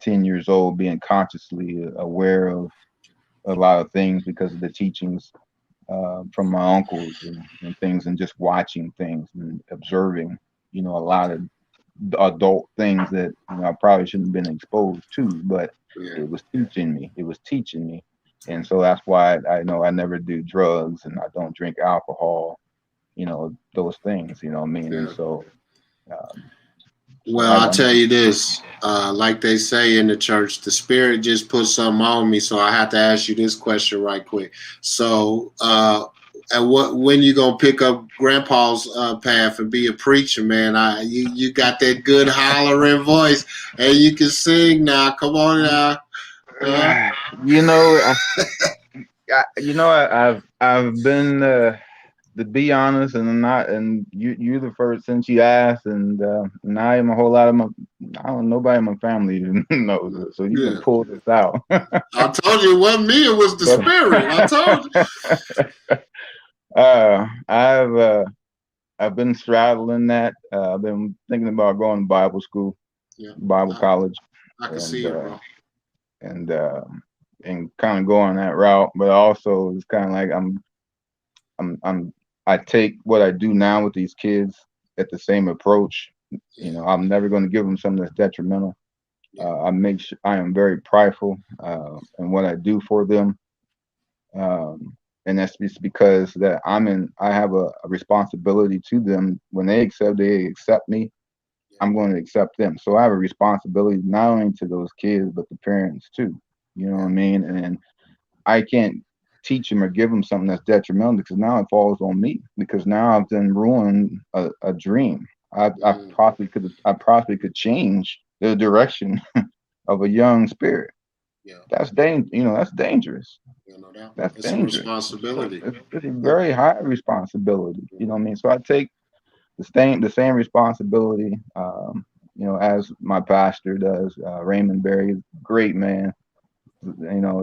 10 years old, being consciously aware of a lot of things because of the teachings from my uncles and things, and just watching things and observing, a lot of adult things that I probably shouldn't have been exposed to, but Yeah. it was teaching me. It was teaching me, and so that's why I know I never do drugs and I don't drink alcohol. Those things. You know what I mean? And Yeah. um, so Well, I'll I'm tell you this. Like they say in the church, the Spirit just put something on me, so I have to ask you this question right quick. So, when you gonna pick up Grandpa's path and be a preacher, man? You got that good hollering voice, and you can sing now. Come on now. Uh, you know, I've been to be honest, and I'm not, and you're the first since you asked, and I am a whole lot of my, I don't nobody in my family even knows it, so you can yeah. pull this out. I told you it wasn't me, it was the But Spirit. I told you. uh, I've uh, I've been straddling that. I've been thinking about going to Bible school, Yeah. Bible college, I can and see it, bro. and uh, and kind of go on that route. But also, it's kind of like I'm I take what I do now with these kids at the same approach. Yeah. I'm never going to give them something that's detrimental. Yeah. I make sure I am very prideful in what I do for them, and that's just because that I have a responsibility to them. When they accept me, I'm going to accept them. So I have a responsibility not only to those kids but the parents too. You know what I mean? And I can't teach them or give them something that's detrimental because now it falls on me because now I've done ruined a dream. Mm, I possibly could change the direction of a young spirit. yeah. That's dangerous. No doubt. That's It's a dangerous. So responsibility. it's a very high responsibility. You know what I mean? So I take the same responsibility, as my pastor does. Raymond Berry, great man.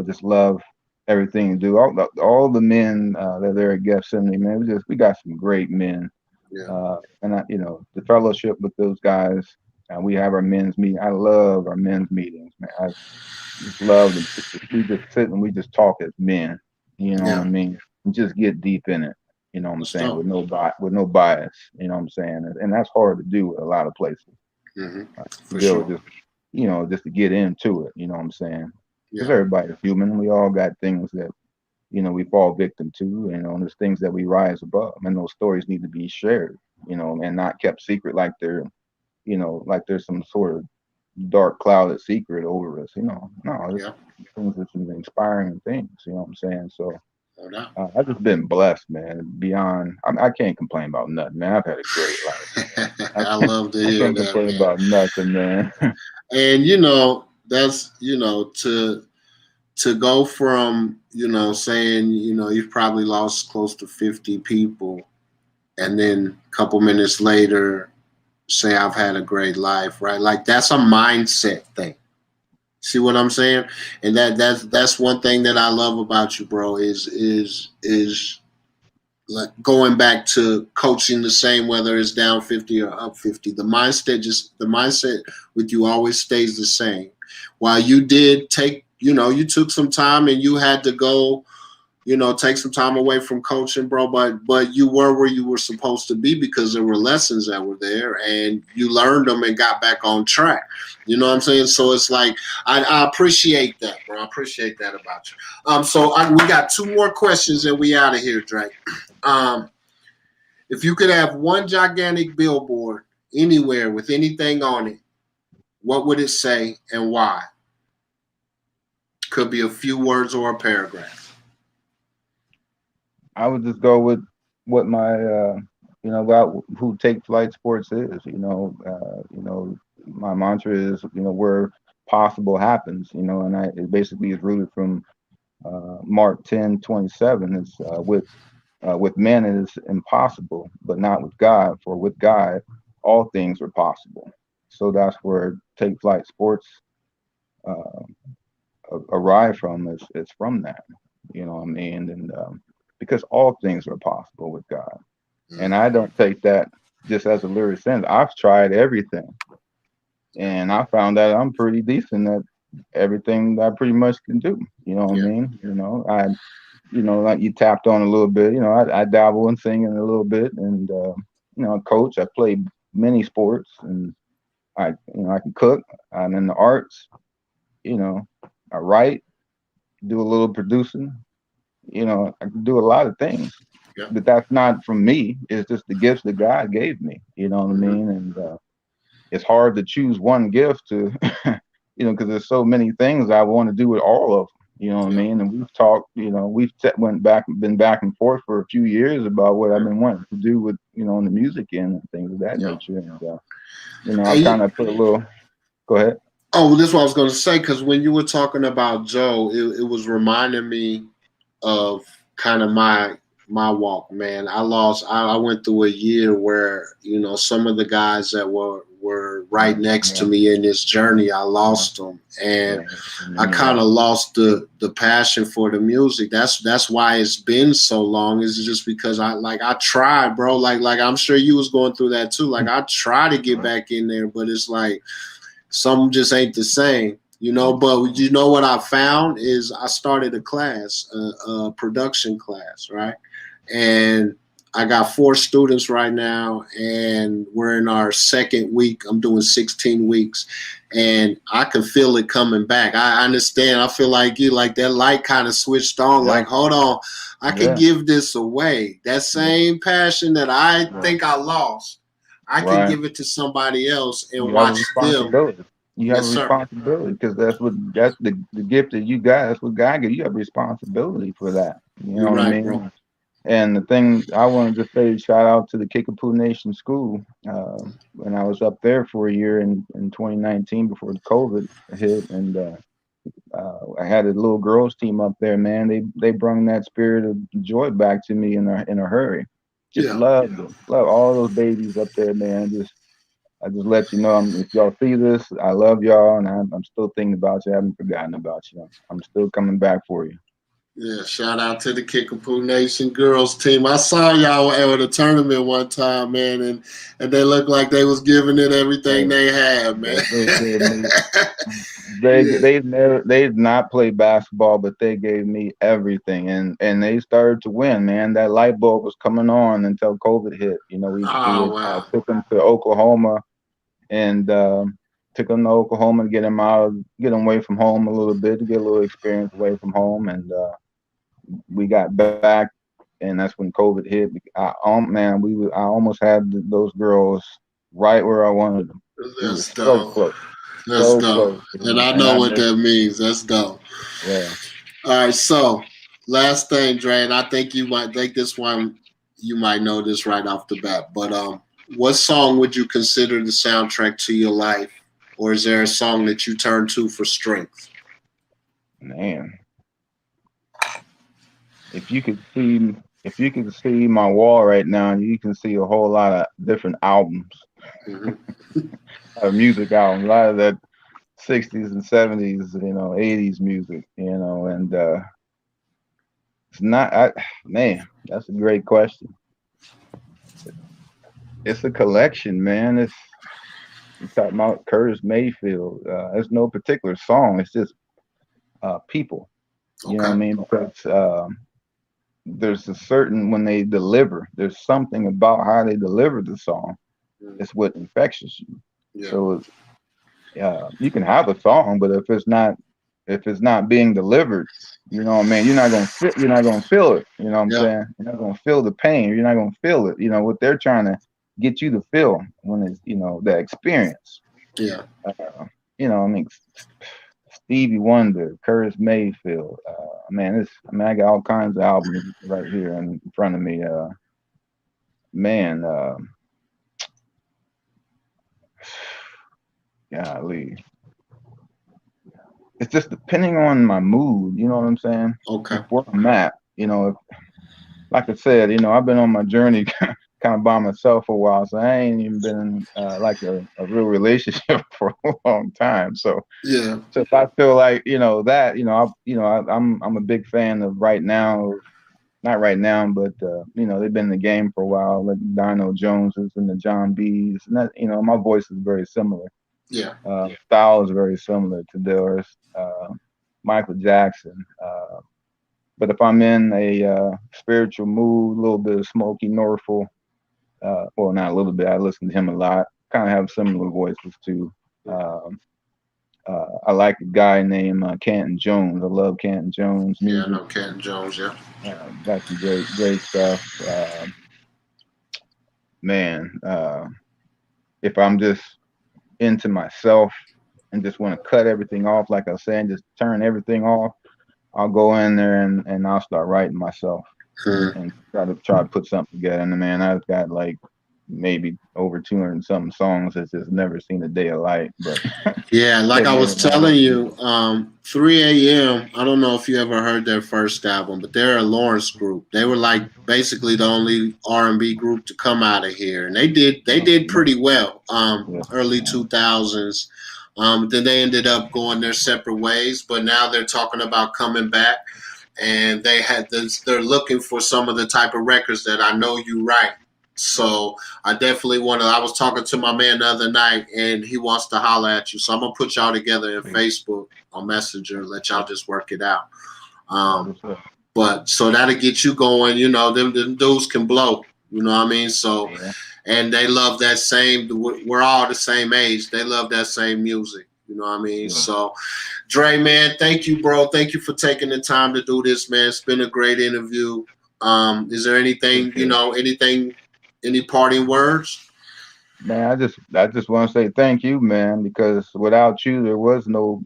Just love everything you do. All the men that are at Gethsemane, man, we got some great men. Yeah. The fellowship with those guys. We have our men's meeting. I love our men's meetings, man. I just love them. We just sit and we just talk as men. You know what I Yeah. mean? And just get deep in it. You know what I'm Let's saying? go. With no bias. You know what I'm saying? And that's hard to do with a lot of places. Hmm. To For be able sure. to just to get into it. You know what I'm saying? Because Yeah. everybody's human. We all got things that we fall victim to. And there's things that we rise above, and those stories need to be shared. And not kept secret like like there's some sort of dark clouded secret over us. No, it's Yeah. things that's inspiring things. You know what I'm saying? So No doubt. I've just been blessed, man. Beyond, I can't complain about nothing, man. I've had a great life. I I can't, love to I hear can't that, complain man. about nothing, man. And that's to go from saying you've probably lost close to 50 people, and then a couple minutes later say I've had a great life, right? Like that's a mindset thing. See what I'm saying? And that's one thing that I love about you, bro. Is like going back to coaching the same, whether it's down 50 or up 50. The mindset with you always stays the same. While you did take, you took some time and you had to go, take some time away from coaching, bro. But you were where you were supposed to be because there were lessons that were there, and you learned them and got back on track. You know what I'm saying? So it's like I appreciate that, bro. I appreciate that about you. We got two more questions and we out of here, Drake. Um, if you could have one gigantic billboard anywhere with anything on it, what would it say and why? Could be a few words or a paragraph. I would just go with what my about who Take Flight Sports is. My mantra is where possible happens. And it basically is rooted from Mark 10:27. It's with men it is impossible, but not with God. For with God, all things are possible. So that's where Take Flight Sports uh, arrive from. Is from that. You know what I mean? And because all things are possible with God. And I Mm-hmm. don't take that just as a lyric sense. I've tried everything, Yeah. and I found that I'm pretty decent everything that I pretty much can do. You know what I Yeah. mean? Like you tapped on a little bit. I dabble in singing a little bit, and I coach. I play many sports, and I can cook. I'm in the arts. You know, I write, do a little producing. I can do a lot of things, Yeah. but that's not from me. It's just the gifts that God gave me. You know what I Hmm. mean? And it's hard to choose one gift to, because there's so many things I want to do with all of them. You know what I Yeah. mean? And we've talked. Been back and forth for a few years about what I've Yeah. been wanting to do with, on the music end and things of that Yeah. nature. And I Hey, kind of put a little. Go ahead. oh, this is what I was going to say because when you were talking about Joe, it was reminding me of kind of my walk, man. I went through a year where some of the guys that were right next to Yeah, me in this journey, I yeah, lost them, and yeah. I I remember kind that. of lost the passion for the music. That's why it's been so long. Is just because I tried, bro. Like I'm sure you was going through that too. Like I try to get back in there, but it's like some just ain't the same, But you know what I found is I started a class, a production class, right? And I got 4 students right now, and we're in our second week. I'm doing 16 weeks, and I can feel it coming back. I understand. I feel like like that light kind of switched on. Yeah, Like, hold on, I can yeah, give this away. That yeah, same passion that I yeah. think I lost, I can Right. give it to somebody else and You have a watch them. responsibility. You have a Yes, sir. responsibility because that's the gift that you got. That's what God gave you. Have responsibility for that. You know You're what I right, bro. mean? And the thing I wanted to say, shout out to the Kickapoo Nation School. When I was up there for a year in 2019 before the COVID hit, and I had a little girls team up there. Man, they brought that spirit of joy back to me in a hurry. Just Yeah. love all those babies up there, man. I just let you know, if y'all see this, I love y'all, and I'm still thinking about you. I haven't forgotten about you. I'm still coming back for you. Yeah, shout out to the Kickapoo Nation girls team. I saw y'all at a tournament one time, man, and they looked like they was giving it everything Hey, they had, man. they gave me Yeah. they've not played basketball, but they gave me everything, and they started to win. Man, that light bulb was coming on until COVID hit. We Oh had, wow. took them to Oklahoma and took them to Oklahoma to get them away from home a little bit to get a little experience away from home, and we got back, and that's when COVID hit. I almost had those girls right where I wanted them. We were That's so dope. close, That's so dope. close, And I and know I what miss. that means. That's dope. Yeah, All right, so last thing, Dre, and I think you might think this one you might know this right off the bat, but what song would you consider the soundtrack to your life? Or is there a song that you turn to for strength? man. If you could see, if you could see my wall right now, you can see a whole lot of different albums, Hmm. music albums, a lot of that 60s and 70s, 80s music, and it's not, man, that's a great question. It's a collection, man. You talking about Curtis Mayfield. There's no particular song. It's just people. You know what I Okay. mean? Because there's a certain when they deliver. There's something about how they deliver the song. Mm. It's what infectious you. Yeah. So you can have a song, but if it's not being delivered, you're not gonna feel it. You know what I'm Yeah. saying? You're not gonna feel the pain. You're not gonna feel it. What they're trying to get you to feel when it's that experience. Yeah. I mean, Stevie Wonder, Curtis Mayfield. I got all kinds of albums right here in front of me. Man, golly, it's just depending on my mood. You know what I'm saying? Okay. If where I'm at, like I said, I've been on my journey kind of by myself for a while, so I ain't even been in like a real relationship for a long time. So, Yeah. so if I feel like I'm a big fan of right now. Not right now, but they've been in the game for a while, like Dino Joneses and the John B's, and that my voice is very similar. Yeah. Style is very similar to theirs. Michael Jackson. But if I'm in a spiritual mood, a little bit of Smokey Norfolk, well, not a little bit, I listen to him a lot. Kind of have similar voices too. Um, I like a guy named Canton Jones. I love Canton Jones Yeah, I music. know Canton Jones. Yeah. Got some great stuff. Man, if I'm just into myself and just want to cut everything off, like I was saying, just turn everything off, I'll go in there and I'll start writing myself and try to put something together. And man, I've got like maybe over 200 and something songs that's just never seen a day of light. But Yeah, like I sitting was there, man, telling you, 3 a.m. I don't know if you ever heard their first album, but they're a Lawrence group. They were like basically the only R&B group to come out of here, and they did pretty well. yeah, Early 2000s. Then they ended up going their separate ways, but now they're talking about coming back, and they're looking for some of the type of records that I know you write. So I definitely want to. I was talking to my man the other night, and he wants to holler at you. So I'm gonna put y'all together in Facebook on Messenger. Let y'all just work it out. that's Um, what's up. but so that'll get you going. You know, them dudes can blow. You know what I mean? So, Yeah, and they love that same. We're all the same age. They love that same music. You know what I mean? yeah. So, Dre, man, thank you, bro. Thank you for taking the time to do this, man. It's been a great interview. Is there anything, Appreciate it. any parting words? Man, I just want to say thank you, man, because without you, there was no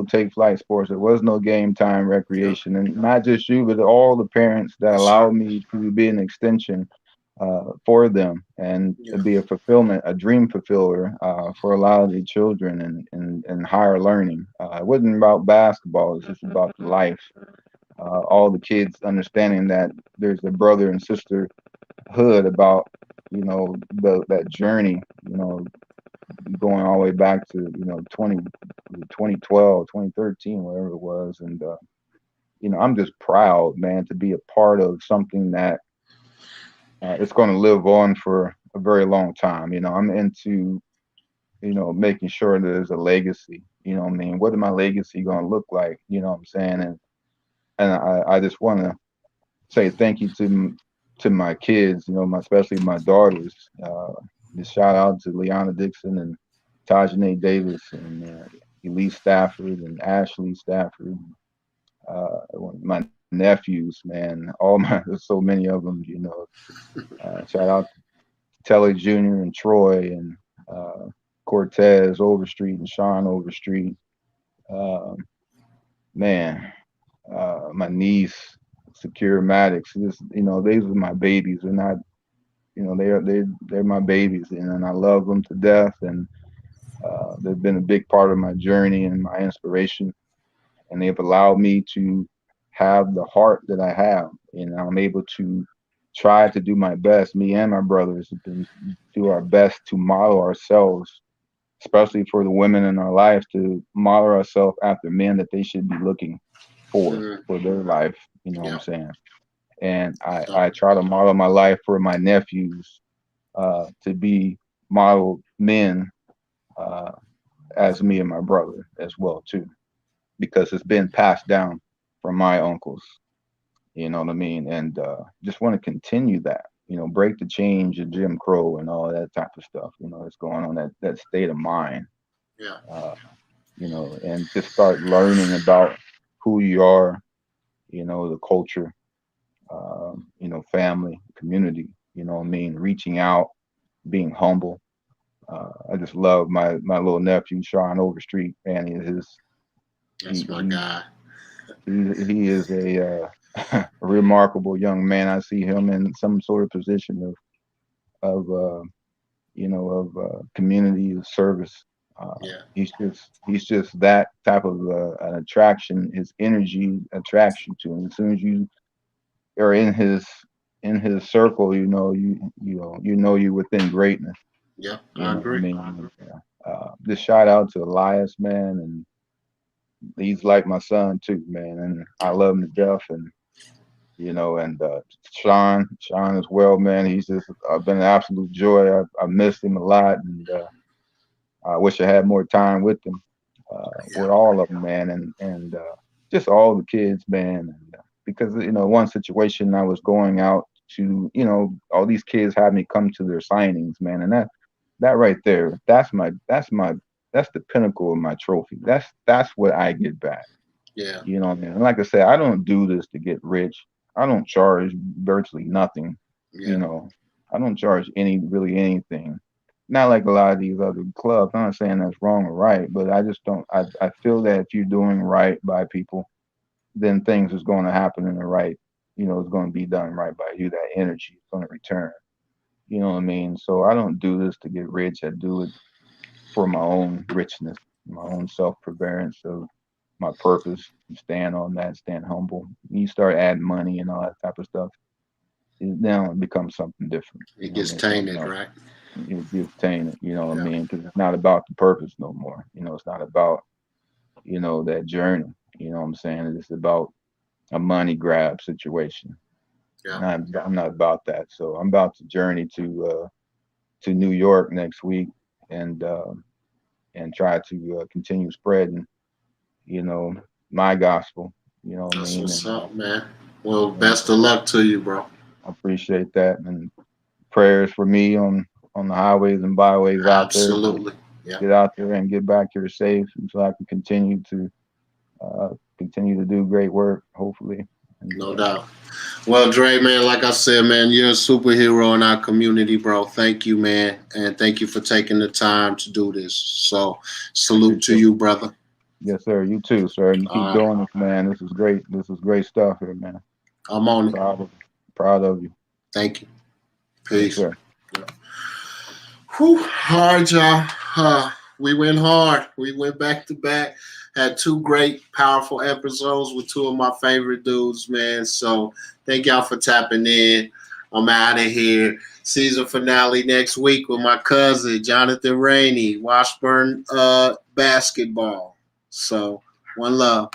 take flight sports, there was no game time Yeah. recreation, and not just you, but all the parents that Yes, allowed sir. me to be an extension for them and to Yeah. be a dream fulfiller for a lot of the children and higher learning. It wasn't about basketball; it's just about life. All the kids understanding that there's a brother and sister hood about that journey, going all the way back to 2012, 2013, whatever it was. And I'm just proud, man, to be a part of something that it's going to live on for a very long time. I'm into making sure that there's a legacy. What I mean, what is my legacy going to look like? You know what I'm saying? And I just want to say thank you to my kids, especially my daughters. Just shout out to Leondra Dixon and Tajane Davis and Elise Stafford and Ashley Stafford. My nephews, man, all my there's so many of them. Shout out to Telly Jr. and Troy and Cortez Overstreet and Sean Overstreet. Um, Man, my niece, Secure Maddox. These are my babies. They're not, they're my babies, and I love them to death. And they've been a big part of my journey and my inspiration. And they've allowed me to have the heart that I have. And I'm able to try to do my best. Me and my brothers have been do our best to model ourselves, especially for the women in our lives, to model ourselves after men that they should be looking Mm, for their life. You know what I'm yeah. saying? And So, I try to model my life for my nephews to be model men uh, as me and my brother as well too, because it's been passed down from my uncles. You know what I mean? And just want to continue that. Break the change of Jim Crow and all that type of stuff. That's going on that state of mind. yeah. Uh, and just start learning about who you are. The culture, family, community, what I mean, reaching out, being humble. I just love my little nephew, Sean Overstreet, man. That's my He guy. he is a remarkable young man. I see him in some sort of position of community service. Yeah. He's just that type of an attraction. His energy attraction to him. As soon as you are in his circle, you're within greatness. Yeah. You I know what I agree. mean? Just shout out to Elias, man, and he's like my son too, man, and I Yeah. love him to death. And Sean as well, man. He's just been an absolute joy. I missed him a lot, and I wish I had more time with them, with all of them, man, and just all the kids, man. And, because one situation I was going out to, all these kids had me come to their signings, man, and that right there, that's the pinnacle of my trophy. That's what I get back. Yeah. You know what I mean? And like I said, I don't do this to get rich. I don't charge virtually nothing. Yeah. I don't charge really anything. Not like a lot of these other clubs. I'm not saying that's wrong or right, but I just don't. I feel that if you're doing right by people, then things is going to happen in the right. It's going to be done right by you. That energy is going to return. You know what I mean? So I don't do this to get rich. I do it for my own richness, my own self-preservance of my purpose. Stand on that, stand humble. You start adding money and all that type of stuff, now it becomes something different. It gets tainted, right? It gets tainted, you know what I Yeah. mean? Because it's not about the purpose no more. It's not about, that journey. You know what I'm saying? It's about a money grab situation. Yeah. And I'm not about that. So I'm about to journey to New York next week and try to continue spreading, my gospel. You know what I That's mean? what's And up, man. Well, best of luck to you, bro. I appreciate that, and prayers for me on the highways and byways out there. Absolutely. Yeah. Get out there and get back here safe, so I can continue to do great work, hopefully. And, No doubt. Well, Dre, man, like I said, man, you're a superhero in our community, bro. Thank you, man. And thank you for taking the time to do this. So, salute to you, brother. Yes, sir. You too, sir. You keep All right. doing this, man. This is great. This is great stuff here, man. I'm on it. Proud of you. Thank you. Yes, Peace. sir. Yeah. Whew, hard, y'all. We went hard. We went back to back. Had two great, powerful episodes with two of my favorite dudes, man. So thank y'all for tapping in. I'm out of here. Season finale next week with my cousin, Jonathan Rainey, Washburn basketball. So one love.